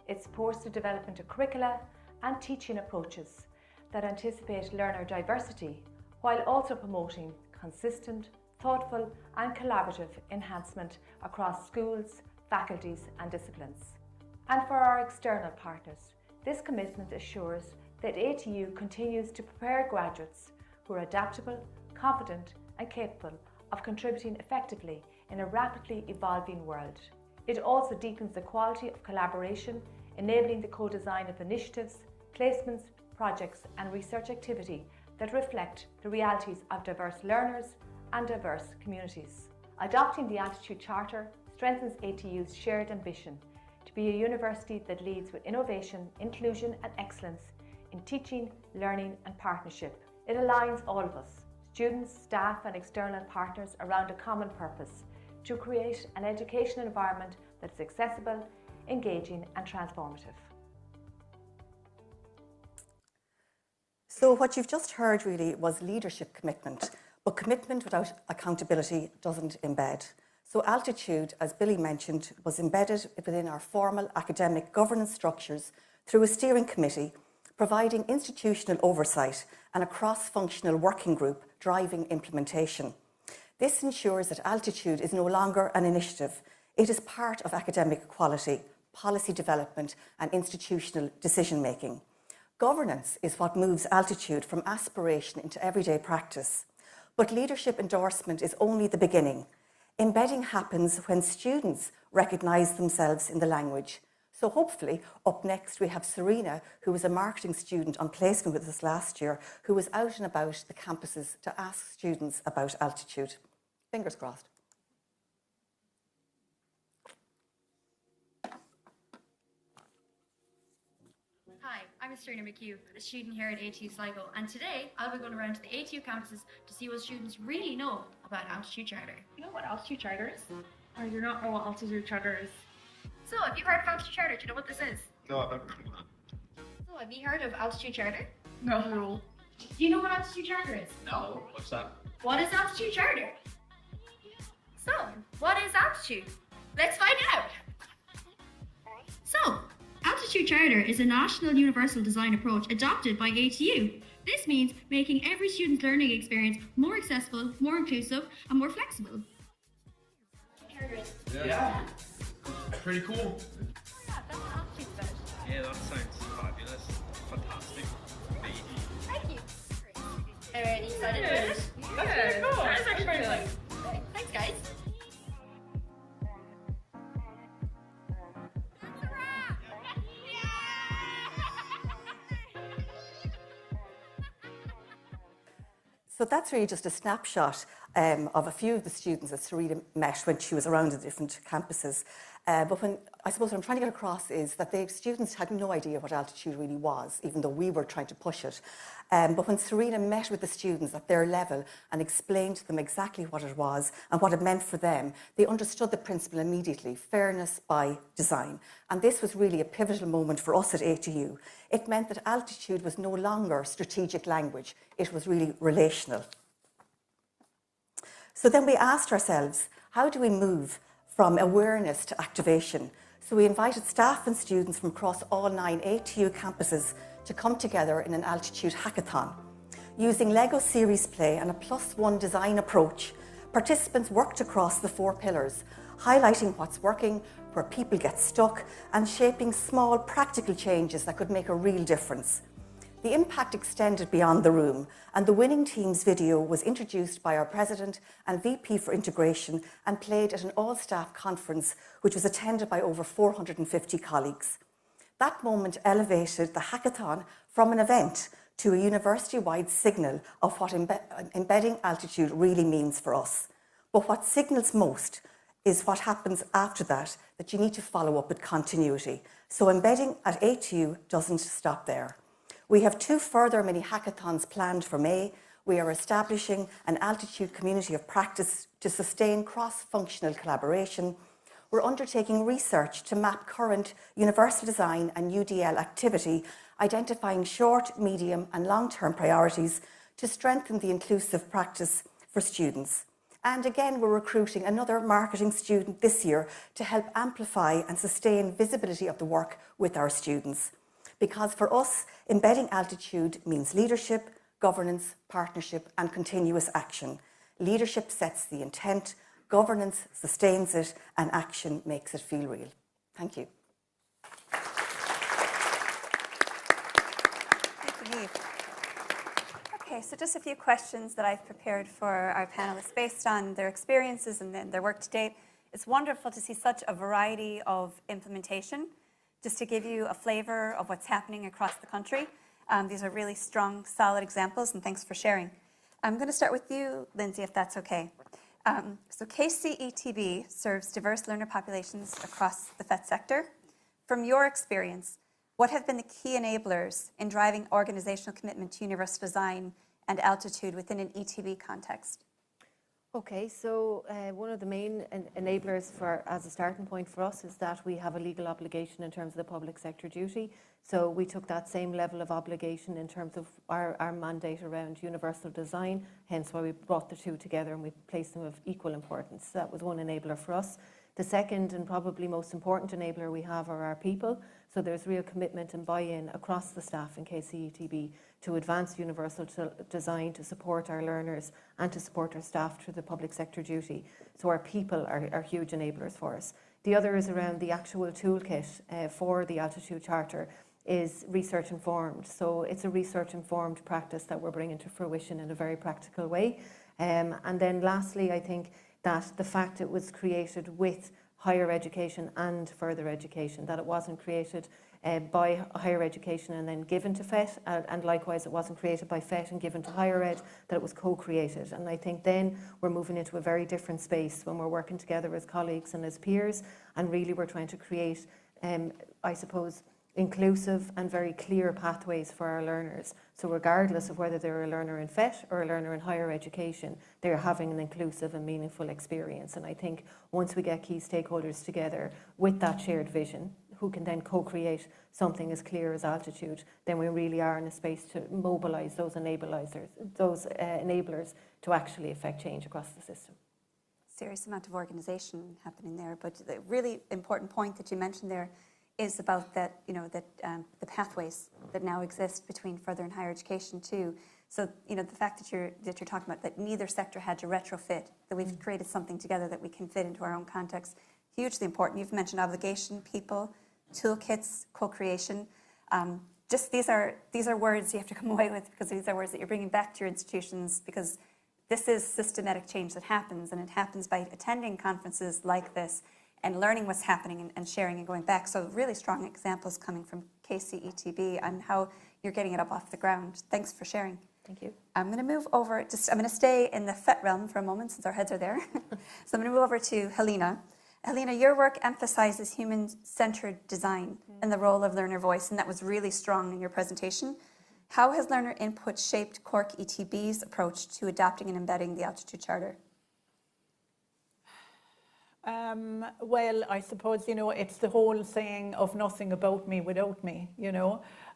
It supports the development of curricula and teaching approaches that anticipate learner diversity while also promoting consistent, thoughtful and collaborative enhancement across schools, faculties and disciplines. And for our external partners, this commitment assures that ATU continues to prepare graduates who are adaptable, confident and capable of contributing effectively in a rapidly evolving world. It also deepens the quality of collaboration, enabling the co-design of initiatives, placements, projects and research activity that reflect the realities of diverse learners and diverse communities. Adopting the Altitude Charter strengthens ATU's shared ambition to be a university that leads with innovation, inclusion and excellence in teaching, learning and partnership. It aligns all of us, students, staff and external partners around a common purpose to create an education environment that is accessible, engaging and transformative. So what you've just heard really was leadership commitment, but commitment without accountability doesn't embed. So Altitude, as Billy mentioned, was embedded within our formal academic governance structures through a steering committee, providing institutional oversight and a cross-functional working group driving implementation. This ensures that Altitude is no longer an initiative. It is part of academic quality, policy development and institutional decision-making. Governance is what moves Altitude from aspiration into everyday practice. But leadership endorsement is only the beginning. Embedding happens when students recognise themselves in the language. So hopefully, up next we have Serena, who was a marketing student on placement with us last year, who was out and about the campuses to ask students about Altitude. Fingers crossed. Hi, I'm Serena McHugh, a student here at ATU Sligo, and today I'll be going around to the ATU campuses to see what students really know about Altitude Charter. You know what Altitude Charter is? Or you don't know what Altitude Charter is? So, have you heard of Altitude Charter? Do you know what this is? No, I've never heard of that. So, have you heard of Altitude Charter? No. Do you know what Altitude Charter is? No, what's that? What is Altitude Charter? So, what is Altitude? Let's find out. So, Altitude Charter is a national universal design approach adopted by ATU. This means making every student's learning experience more accessible, more inclusive, and more flexible. Yeah. Pretty cool. Yeah, that's what Altitude's about. Yeah, that sounds fabulous. Fantastic. Thank you. Alright, excited for this? That's pretty cool. That's actually pretty nice. Thanks, guys. So that's really just a snapshot of a few of the students that Serena met when she was around the different campuses. But I suppose what I'm trying to get across is that the students had no idea what Altitude really was, even though we were trying to push it. But when Serena met with the students at their level and explained to them exactly what it was and what it meant for them, they understood the principle immediately, fairness by design. And this was really a pivotal moment for us at ATU. It meant that Altitude was no longer strategic language, it was really relational. So then we asked ourselves, how do we move from awareness to activation? So we invited staff and students from across all 9 ATU campuses to come together in an Altitude hackathon. Using Lego series play and a +1 design approach, participants worked across the 4 pillars, highlighting what's working, where people get stuck, and shaping small practical changes that could make a real difference. The impact extended beyond the room, and the winning team's video was introduced by our President and VP for Integration and played at an all-staff conference which was attended by over 450 colleagues. That moment elevated the hackathon from an event to a university-wide signal of what embedding altitude really means for us. But what signals most is what happens after that you need to follow up with continuity. So embedding at ATU doesn't stop there. We have 2 further mini hackathons planned for May. We are establishing an altitude community of practice to sustain cross-functional collaboration. We're undertaking research to map current universal design and UDL activity, identifying short, medium and long-term priorities to strengthen the inclusive practice for students. And again, we're recruiting another marketing student this year to help amplify and sustain visibility of the work with our students. Because for us, embedding altitude means leadership, governance, partnership and continuous action. Leadership sets the intent, governance sustains it, and action makes it feel real. Thank you. Thank you, Niamh. Okay, so just a few questions that I've prepared for our panelists based on their experiences and then their work to date. It's wonderful to see such a variety of implementation. Just to give you a flavour of what's happening across the country. These are really strong, solid examples, and thanks for sharing. I'm going to start with you, Lindsay, if that's okay. So KCETB serves diverse learner populations across the PhET sector. From your experience, what have been the key enablers in driving organisational commitment to universal design and altitude within an ETB context? Okay, so one of the main enablers as a starting point for us is that we have a legal obligation in terms of the public sector duty. So we took that same level of obligation in terms of our mandate around universal design, hence why we brought the 2 together and we placed them of equal importance. That was one enabler for us. The second and probably most important enabler we have are our people. So there's real commitment and buy-in across the staff in KCETB to advance universal design, to support our learners and to support our staff through the public sector duty. So our people are huge enablers for us. The other is around the actual toolkit for the Altitude Charter is research informed. So it's a research informed practice that we're bringing to fruition in a very practical way. And then lastly, I think that the fact it was created with higher education and further education, that it wasn't created by higher education and then given to PhET, and likewise it wasn't created by PhET and given to higher ed, that it was co-created. And I think then we're moving into a very different space when we're working together as colleagues and as peers, and really we're trying to create, I suppose, inclusive and very clear pathways for our learners. So regardless of whether they're a learner in PhET or a learner in higher education, they're having an inclusive and meaningful experience. And I think once we get key stakeholders together with that shared vision, who can then co-create something as clear as altitude, then we really are in a space to mobilise those enablers to actually affect change across the system. Serious amount of organisation happening there, but the really important point that you mentioned there is about that, the pathways that now exist between further and higher education too. So, the fact that you're talking about that neither sector had to retrofit, that we've created something together that we can fit into our own context, hugely important. You've mentioned obligation, people, toolkits, co-creation. Just these are words you have to come away with, because these are words that you're bringing back to your institutions, because this is systematic change that happens, and it happens by attending conferences like this and learning what's happening and sharing and going back. So really strong examples coming from KCETB and how you're getting it up off the ground. Thanks for sharing. Thank you. I'm going to move over, I'm going to stay in the PhET realm for a moment since our heads are there. So I'm going to move over to Helena. Helena, your work emphasizes human-centered design and the role of learner voice, and that was really strong in your presentation. How has learner input shaped Cork ETB's approach to adopting and embedding the Altitude Charter? Well, I suppose, it's the whole saying of nothing about me without me,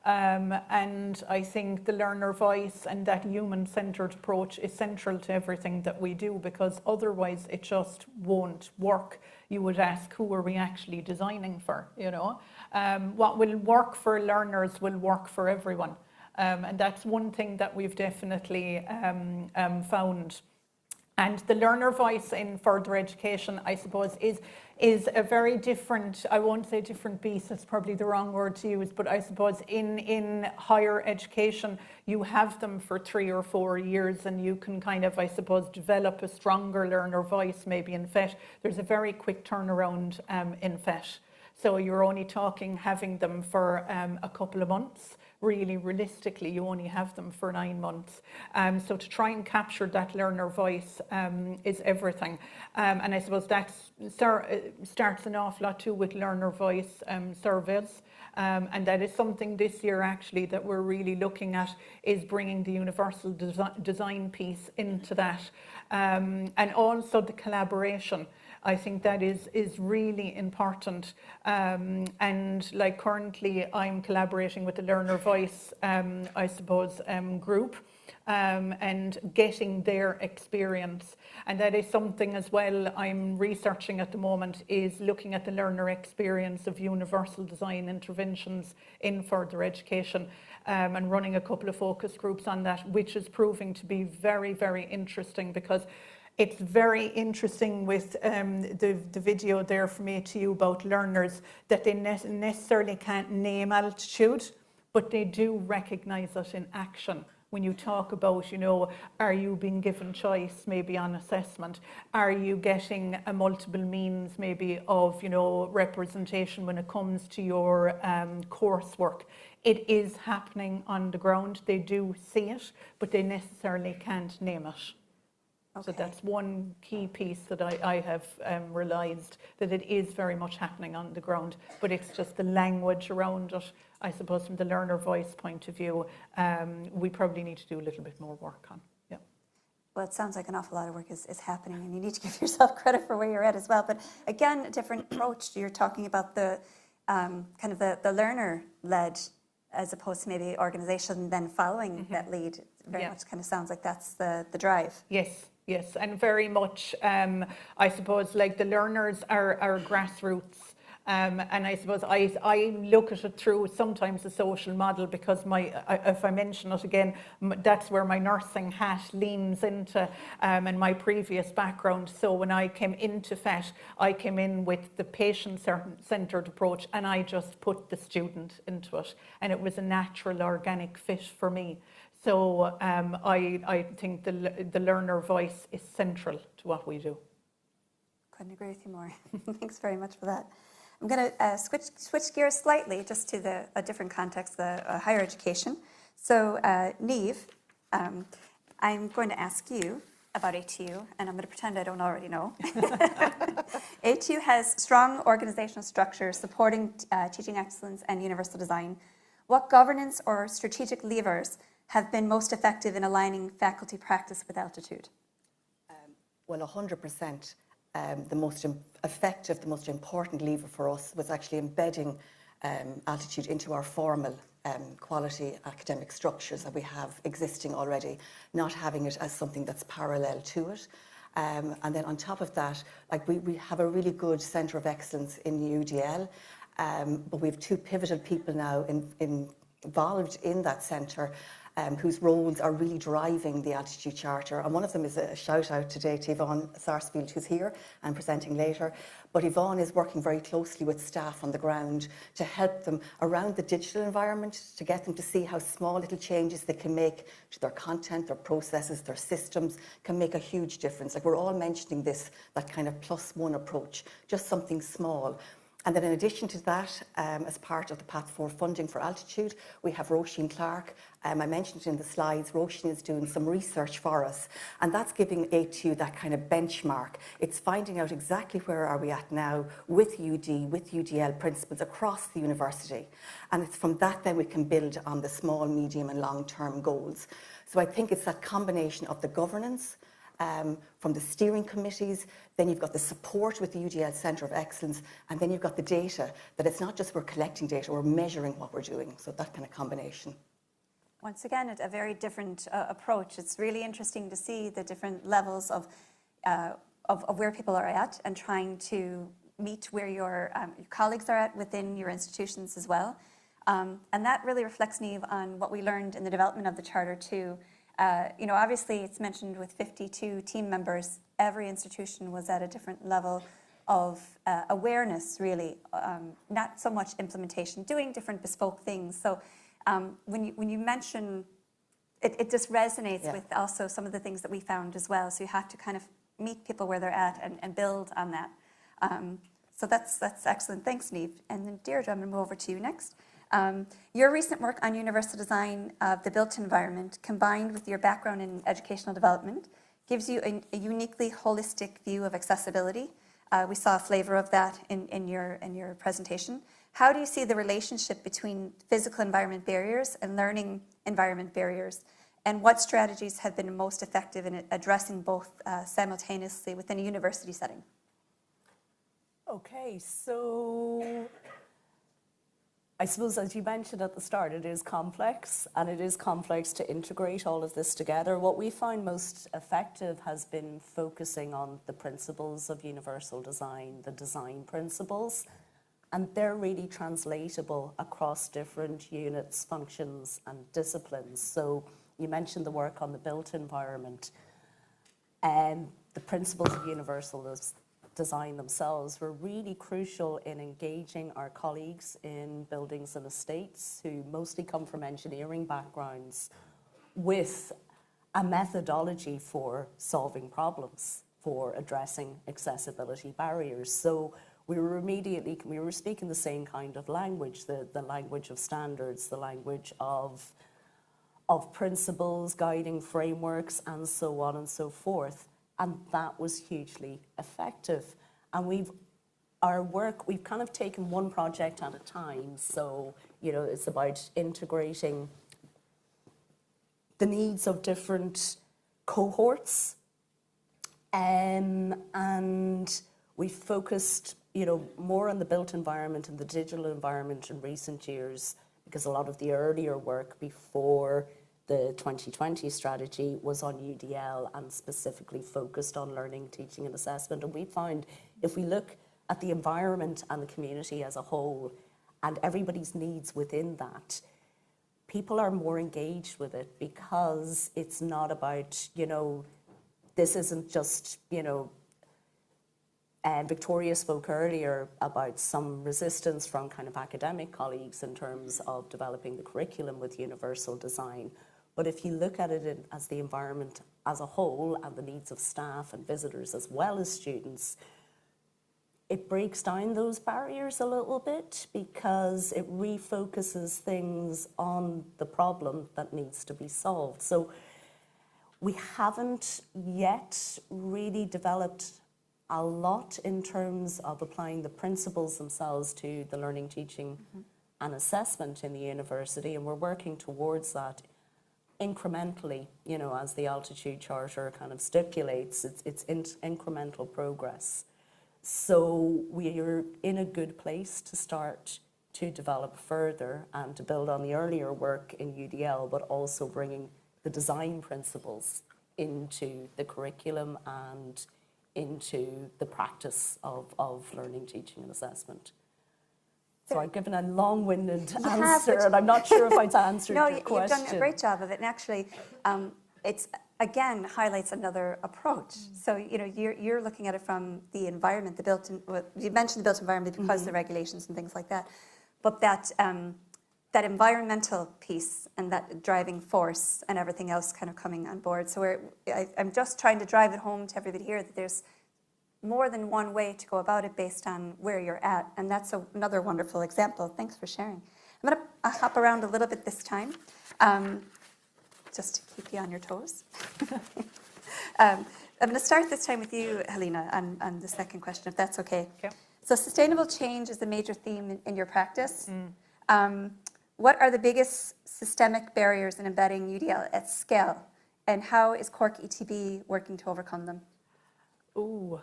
and I think the learner voice and that human-centred approach is central to everything that we do, because otherwise it just won't work. You would ask, who are we actually designing for, What will work for learners will work for everyone. And that's one thing that we've definitely found. And the learner voice in further education, I suppose, is a very different, I won't say different beast, that's probably the wrong word to use, but I suppose in higher education, you have them for 3 or 4 years and you can kind of, I suppose, develop a stronger learner voice maybe in FET. There's a very quick turnaround in FET. So you're only talking having them for a couple of months. Really, realistically, you only have them for 9 months. So to try and capture that learner voice is everything. And I suppose that starts an awful lot too with learner voice surveys. And that is something this year actually that we're really looking at, is bringing the universal design piece into that. And also the collaboration. I think that is really important. And like currently I'm collaborating with the Learner Voice, I suppose, group, and getting their experience. And that is something as well I'm researching at the moment, is looking at the learner experience of universal design interventions in further education, and running a couple of focus groups on that, which is proving to be very, very interesting, because it's very interesting with the video there from ATU about learners, that they necessarily can't name altitude, but they do recognise it in action. When you talk about, you know, are you being given choice maybe on assessment? Are you getting a multiple means maybe of, you know, representation when it comes to your coursework? It is happening on the ground. They do see it, but they necessarily can't name it. Okay. So that's one key piece that I have realised, that it is very much happening on the ground, but it's just the language around it. I suppose from the learner voice point of view, we probably need to do a little bit more work on. Yeah. Well, it sounds like an awful lot of work is happening, and you need to give yourself credit for where you're at as well. But again, a different approach. You're talking about the kind of the learner-led, as opposed to maybe organisation then following that lead. It very much kind of sounds like that's the drive. Yes. Yes, and very much, I suppose, like the learners are grassroots. And I suppose I look at it through sometimes a social model, because if I mention it again, that's where my nursing hat leans into, and my previous background. So when I came into FET, I came in with the patient-centred approach, and I just put the student into it. And it was a natural, organic fit for me. So I think the learner voice is central to what we do. Couldn't agree with you more. Thanks very much for that. I'm going to switch gears slightly, just to a different context, the higher education. So Niamh, I'm going to ask you about ATU, and I'm going to pretend I don't already know. ATU has strong organisational structure supporting teaching excellence and universal design. What governance or strategic levers have been most effective in aligning faculty practice with altitude? Well, 100%. The most effective, the most important lever for us was actually embedding altitude into our formal quality academic structures that we have existing already, not having it as something that's parallel to it. And then on top of that, like we have a really good centre of excellence in UDL, but we have 2 pivotal people now involved in that centre, whose roles are really driving the Altitude Charter. And one of them is a shout out today to Yvonne Sarsfield, who's here and presenting later. But Yvonne is working very closely with staff on the ground to help them around the digital environment, to get them to see how small little changes they can make to their content, their processes, their systems, can make a huge difference. Like, we're all mentioning this, that kind of +1 approach, just something small. And then in addition to that, as part of the Path 4 funding for Altitude, we have Roisin Clark. I mentioned it in the slides. Roisin is doing some research for us, and that's giving ATU that kind of benchmark. It's finding out exactly where are we at now with UD, with UDL principals across the university. And it's from that then we can build on the small, medium and long-term goals. So I think it's that combination of the governance, from the steering committees, then you've got the support with the UDL Centre of Excellence, and then you've got the data, that it's not just we're collecting data, we're measuring what we're doing. So that kind of combination. Once again, a very different approach. It's really interesting to see the different levels of where people are at, and trying to meet where your colleagues are at within your institutions as well. And that really reflects, Niamh, on what we learned in the development of the Charter too. Obviously it's mentioned with 52 team members, every institution was at a different level of awareness, really, not so much implementation, doing different bespoke things. So when you mention, it just resonates with also some of the things that we found as well. So you have to kind of meet people where they're at and build on that. So that's excellent. Thanks, Niamh. And then Deirdre, I'm going to move over to you next. Your recent work on universal design of the built environment, combined with your background in educational development, gives you a uniquely holistic view of accessibility. We saw a flavor of that in your presentation. How do you see the relationship between physical environment barriers and learning environment barriers? And what strategies have been most effective in addressing both simultaneously within a university setting? Okay, so I suppose, as you mentioned at the start, it is complex, and it is complex to integrate all of this together. What we find most effective has been focusing on the principles of universal design, the design principles, and they're really translatable across different units, functions, and disciplines. So you mentioned the work on the built environment, and the principles of universal design themselves were really crucial in engaging our colleagues in buildings and estates who mostly come from engineering backgrounds with a methodology for solving problems, for addressing accessibility barriers. So we were speaking the same kind of language, the language of standards, the language of principles, guiding frameworks, and so on and so forth. And that was hugely effective. And we've kind of taken one project at a time. So, it's about integrating the needs of different cohorts. And we focused, more on the built environment and the digital environment in recent years, because a lot of the earlier work before the 2020 strategy was on UDL and specifically focused on learning, teaching and assessment. And we found if we look at the environment and the community as a whole and everybody's needs within that, people are more engaged with it because it's not about, this isn't just, and Victoria spoke earlier about some resistance from kind of academic colleagues in terms of developing the curriculum with universal design. But if you look at it as the environment as a whole and the needs of staff and visitors as well as students, it breaks down those barriers a little bit because it refocuses things on the problem that needs to be solved. So we haven't yet really developed a lot in terms of applying the principles themselves to the learning, teaching and assessment in the university, and we're working towards that incrementally, as the Altitude Charter kind of stipulates, it's incremental progress. So we are in a good place to start to develop further and to build on the earlier work in UDL, but also bringing the design principles into the curriculum and into the practice of learning, teaching and assessment. So I've given a long-winded answer, and I'm not sure if I've answered your question. You've done a great job of it, and actually, it's again highlights another approach. So you're looking at it from the environment, you mentioned the built environment because of the regulations and things like that, but that environmental piece and that driving force and everything else kind of coming on board. So I'm just trying to drive it home to everybody here that there's more than one way to go about it based on where you're at. And that's another wonderful example. Thanks for sharing. I'm going to hop around a little bit this time, just to keep you on your toes. I'm going to start this time with you, Helena, on the second question, if that's okay. Okay. So sustainable change is a major theme in your practice. What are the biggest systemic barriers in embedding UDL at scale? And how is Cork ETB working to overcome them? Ooh,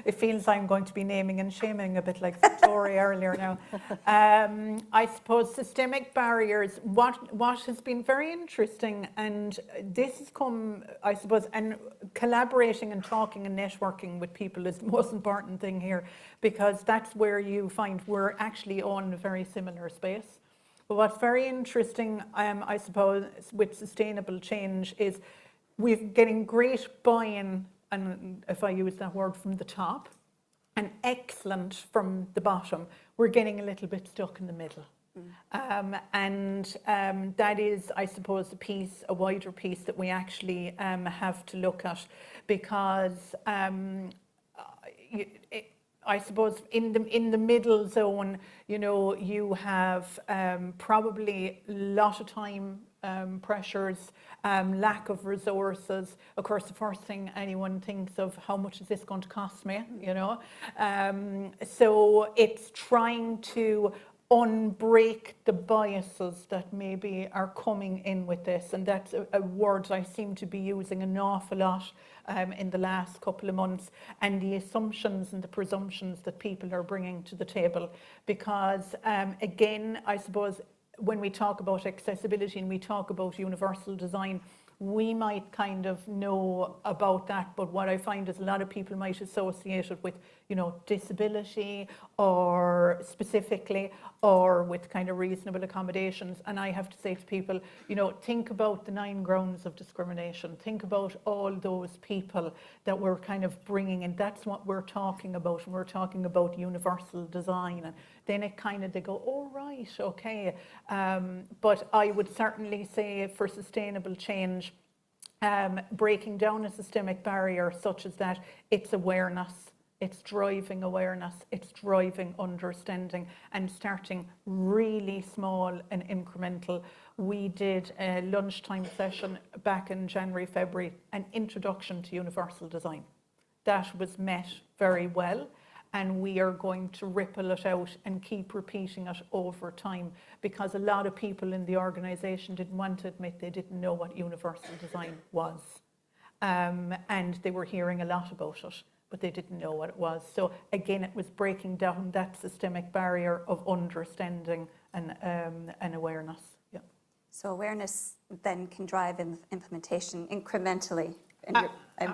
it feels I'm going to be naming and shaming a bit like Victoria earlier now. I suppose systemic barriers, what has been very interesting, and this has come, I suppose, and collaborating and talking and networking with people is the most important thing here, because that's where you find we're actually on a very similar space. But what's very interesting, I suppose, with sustainable change is we're getting great buy-in, and if I use that word, from the top, and excellent from the bottom. We're getting a little bit stuck in the middle. That is, I suppose, a wider piece that we actually have to look at, because I suppose in the middle zone, you know, you have probably a lot of time pressures, lack of resources. Of course, the first thing anyone thinks of, how much is this going to cost me, you know? So it's trying to unbreak the biases that maybe are coming in with this, and that's a word I seem to be using an awful lot in the last couple of months, and the assumptions and the presumptions that people are bringing to the table. Because again, I suppose when we talk about accessibility and we talk about universal design, we might kind of know about that, but what I find is a lot of people might associate it with, you know, disability, or specifically, or with kind of reasonable accommodations. And I have to say to people, you know, think about the 9 grounds of discrimination. Think about all those people that we're kind of bringing in. That's what we're talking about when we're talking about universal design. And then it kind of, they go, oh, right, okay. But I would certainly say for sustainable change, breaking down a systemic barrier such as that, it's awareness. It's driving awareness, it's driving understanding, and starting really small and incremental. We did a lunchtime session back in January, February, an introduction to universal design. That was met very well, and we are going to ripple it out and keep repeating it over time, because a lot of people in the organisation didn't want to admit they didn't know what universal design was. And they were hearing a lot about it, but they didn't know what it was. So again, it was breaking down that systemic barrier of understanding and awareness. Yeah. So awareness then can drive implementation incrementally. And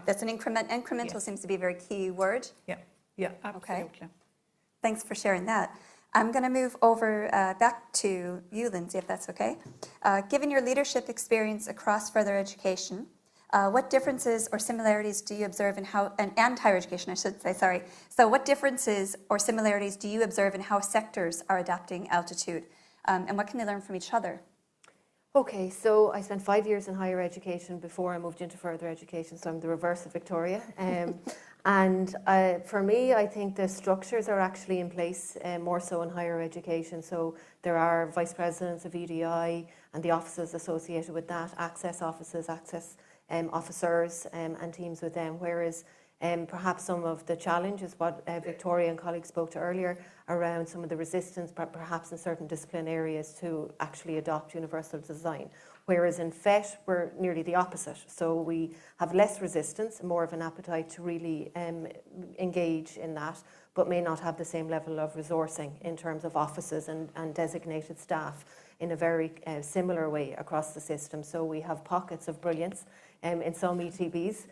that's an increment. Incremental seems to be a very key word. Yeah, yeah, absolutely. Okay. Thanks for sharing that. I'm going to move over back to you, Lindsay, if that's okay. Given your leadership experience across further education, what differences or similarities do you observe in how, and higher education, I should say, sorry. So what differences or similarities do you observe in how sectors are adapting altitude? And what can they learn from each other? Okay, so I spent 5 years in higher education before I moved into further education, so I'm the reverse of Victoria. And for me, I think the structures are actually in place more so in higher education. So there are vice presidents of EDI and the offices associated with that, access offices, access officers and teams with them, whereas perhaps some of the challenges, what Victoria and colleagues spoke to earlier, around some of the resistance perhaps in certain discipline areas to actually adopt universal design. Whereas in FET, we're nearly the opposite. So we have less resistance, more of an appetite to really engage in that, but may not have the same level of resourcing in terms of offices and designated staff in a very similar way across the system. So we have pockets of brilliance in some ETBs,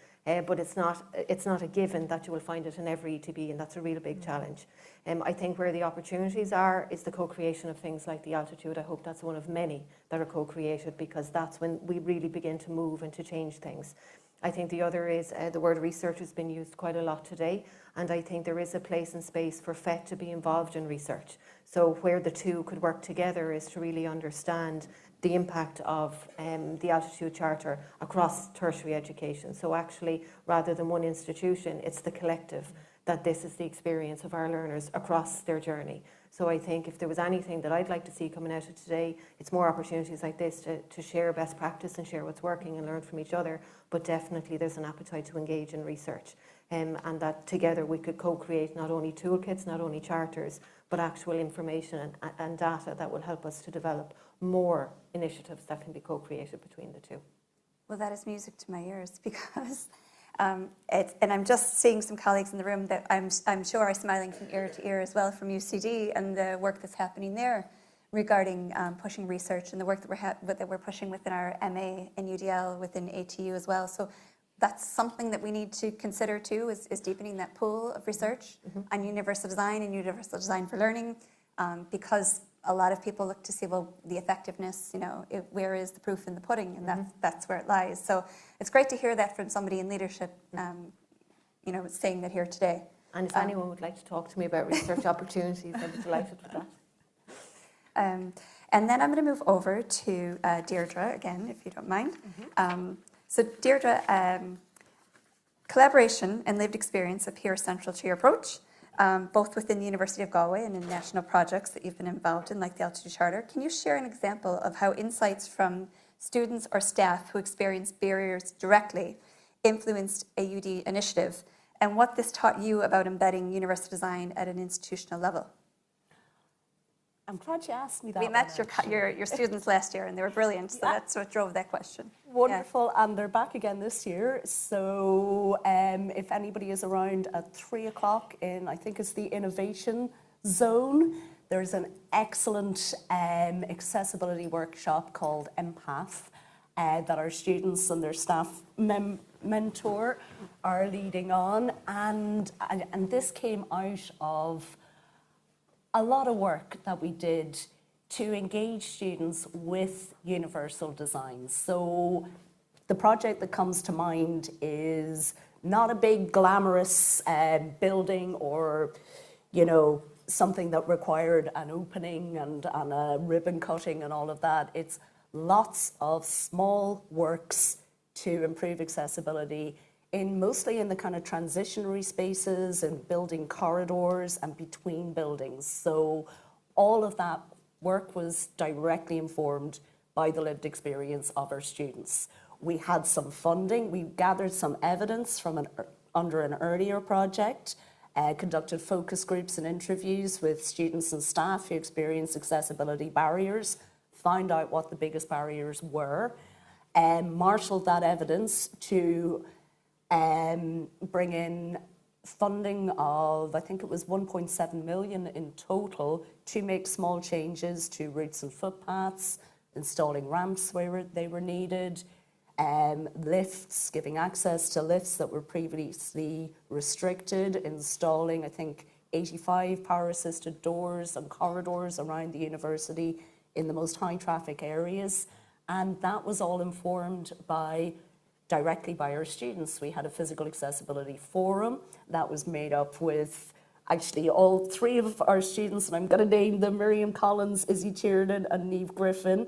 but it's not a given that you will find it in every ETB, and that's a real big challenge. I think where the opportunities are is the co-creation of things like the altitude. I hope that's one of many that are co-created, because that's when we really begin to move and to change things. I think the other is the word research has been used quite a lot today, and I think there is a place and space for FET to be involved in research. So where the two could work together is to really understand the impact of the Altitude Charter across tertiary education. So actually, rather than one institution, it's the collective, that this is the experience of our learners across their journey. So I think if there was anything that I'd like to see coming out of today, it's more opportunities like this to share best practice and share what's working and learn from each other. But definitely there's an appetite to engage in research, and that together we could co-create not only toolkits, not only charters, but actual information and data that will help us to develop more initiatives that can be co-created between the two. Well, that is music to my ears, because and I'm just seeing some colleagues in the room that I'm sure are smiling from ear to ear as well from UCD, and the work that's happening there regarding pushing research, and the work that we're pushing within our MA and UDL within ATU as well. So that's something that we need to consider too, is deepening that pool of research on universal design and universal design for learning, because a lot of people look to see, well, the effectiveness, where is the proof in the pudding? And that's where it lies. So it's great to hear that from somebody in leadership, saying that here today. And if anyone would like to talk to me about research opportunities, I'd be delighted with that. And then I'm going to move over to Deirdre again, if you don't mind. So Deirdre, collaboration and lived experience appear central to your approach, both within the University of Galway and in national projects that you've been involved in, like the Altitude Charter. Can you share an example of how insights from students or staff who experienced barriers directly influenced a UD initiative, and what this taught you about embedding universal design at an institutional level? I'm glad you asked me that. We met your students last year and they were brilliant, so that's what drove that question. Wonderful, and they're back again this year. So if anybody is around at 3 o'clock in, I think it's the Innovation Zone, there's an excellent accessibility workshop called Empath that our students and their staff mentor are leading on. And this came out of a lot of work that we did to engage students with universal design. So the project that comes to mind is not a big glamorous building or, something that required an opening and a ribbon cutting and all of that. It's lots of small works to improve accessibility mostly in the kind of transitionary spaces and building corridors and between buildings. So all of that work was directly informed by the lived experience of our students. We had some funding, we gathered some evidence from under an earlier project, conducted focus groups and interviews with students and staff who experienced accessibility barriers, found out what the biggest barriers were, and marshalled that evidence to bring in funding of, I think it was 1.7 million in total, to make small changes to routes and footpaths, installing ramps where they were needed, lifts, giving access to lifts that were previously restricted, installing, I think, 85 power-assisted doors and corridors around the university in the most high-traffic areas. And that was all informed directly by our students. We had a physical accessibility forum that was made up with actually all 3 of our students, and I'm going to name them, Miriam Collins, Izzy Tiernan and Niamh Griffin.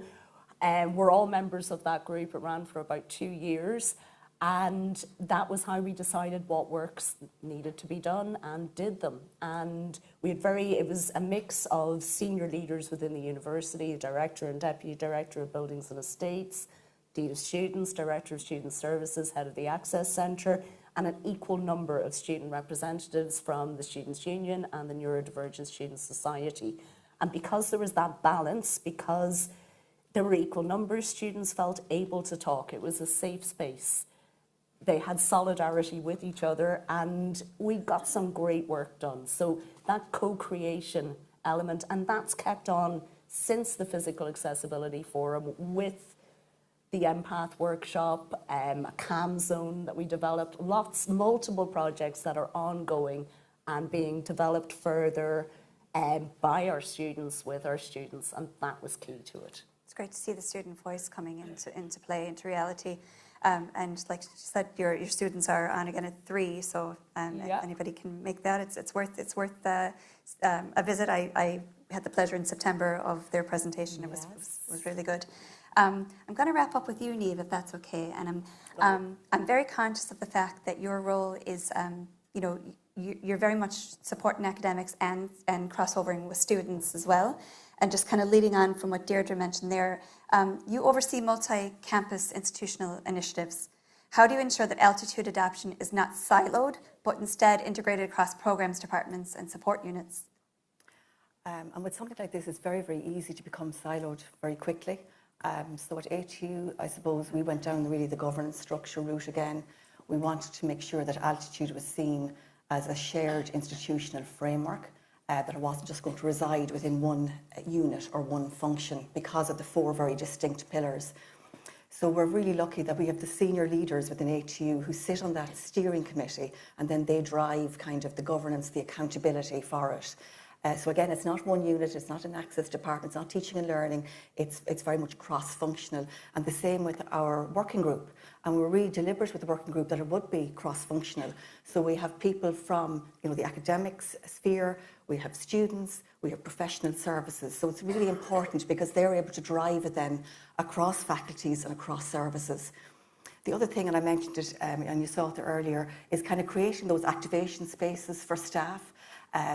We're all members of that group. It ran for about 2 years, and that was how we decided what works needed to be done and did them. And it was a mix of senior leaders within the university, a director and deputy director of buildings and estates, Dean of Students, Director of Student Services, Head of the Access Centre, and an equal number of student representatives from the Students' Union and the Neurodivergent Student Society. And because there was that balance, because there were equal numbers, students felt able to talk. It was a safe space. They had solidarity with each other, and we got some great work done. So that co-creation element, and that's kept on since the Physical Accessibility Forum with the Empath workshop, a CAM zone that we developed, multiple projects that are ongoing and being developed further by our students, with our students, and that was key to it. It's great to see the student voice coming into play, into reality. And like you said, your students are on again at 3, so if anybody can make that, it's worth a visit. I had the pleasure in September of their presentation. It was really good. I'm going to wrap up with you, Niamh, if that's okay. And I'm very conscious of the fact that your role is, you're very much supporting academics and crossovering with students as well. And just kind of leading on from what Deirdre mentioned there, you oversee multi-campus institutional initiatives. How do you ensure that Altitude adoption is not siloed, but instead integrated across programs, departments, and support units? And with something like this, it's very, very easy to become siloed very quickly. So at ATU, I suppose we went down really the governance structure route again. We wanted to make sure that Altitude was seen as a shared institutional framework, that it wasn't just going to reside within one unit or one function because of the 4 very distinct pillars. So we're really lucky that we have the senior leaders within ATU who sit on that steering committee, and then they drive kind of the governance, the accountability for it. So again, it's not one unit, it's not an access department, it's not teaching and learning, it's very much cross-functional. And the same with our working group. And we're really deliberate with the working group that it would be cross-functional. So we have people from the academics sphere, we have students, we have professional services. So it's really important because they're able to drive it then across faculties and across services. The other thing, and I mentioned it and you saw it there earlier, is kind of creating those activation spaces for staff.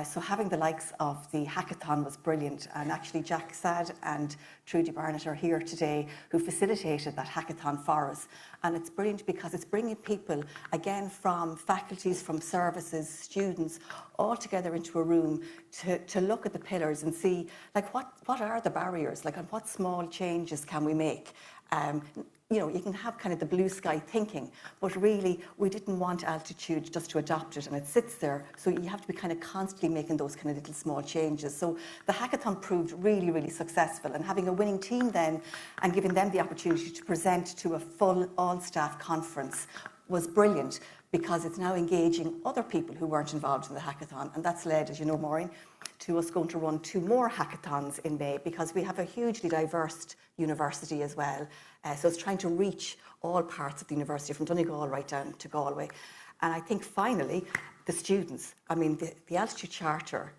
So having the likes of the hackathon was brilliant, and actually Jack Sad and Trudy Barnett are here today who facilitated that hackathon for us. And it's brilliant because it's bringing people, again, from faculties, from services, students, all together into a room to look at the pillars and see, like, what are the barriers, like, and what small changes can we make? You can have kind of the blue sky thinking, but really we didn't want Altitude just to adopt it and it sits there. So you have to be kind of constantly making those kind of little small changes. So the hackathon proved really, really successful, and having a winning team then and giving them the opportunity to present to a full all-staff conference was brilliant, because it's now engaging other people who weren't involved in the hackathon. And that's led, as you know, Maureen, to us going to run 2 more hackathons in May, because we have a hugely diverse university as well. So it's trying to reach all parts of the university, from Donegal right down to Galway. And I think finally, the students, I mean, the Altitude Charter,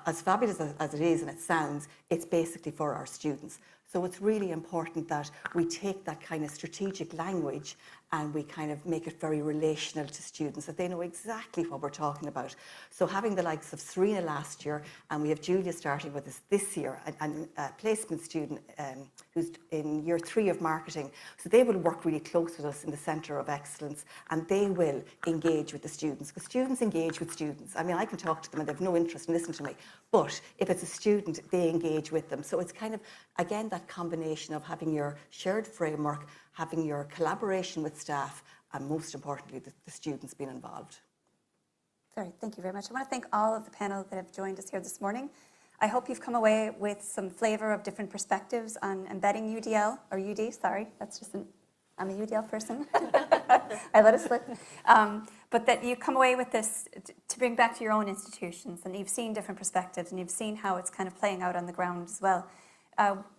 as fabulous as it is and it sounds, it's basically for our students. So it's really important that we take that kind of strategic language and we kind of make it very relational to students, that they know exactly what we're talking about. So having the likes of Serena last year, and we have Julia starting with us this year, and a placement student who's in year 3 of marketing. So they will work really close with us in the Centre of Excellence, and they will engage with the students, because students engage with students. I mean, I can talk to them and they have no interest in listening to me, but if it's a student, they engage with them. So it's kind of, again, that combination of having your shared framework, having your collaboration with staff, and most importantly, the students being involved. Sorry, thank you very much. I want to thank all of the panel that have joined us here this morning. I hope you've come away with some flavour of different perspectives on embedding UDL, or UD, sorry, I'm a UDL person. I let it slip. But that you come away with this to bring back to your own institutions, and you've seen different perspectives, and you've seen how it's kind of playing out on the ground as well.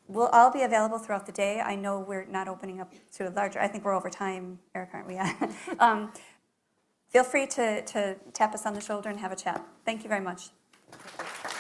We'll all be available throughout the day. I know we're not opening up to a larger, I think we're over time, Eric, aren't we? Feel free to tap us on the shoulder and have a chat. Thank you very much.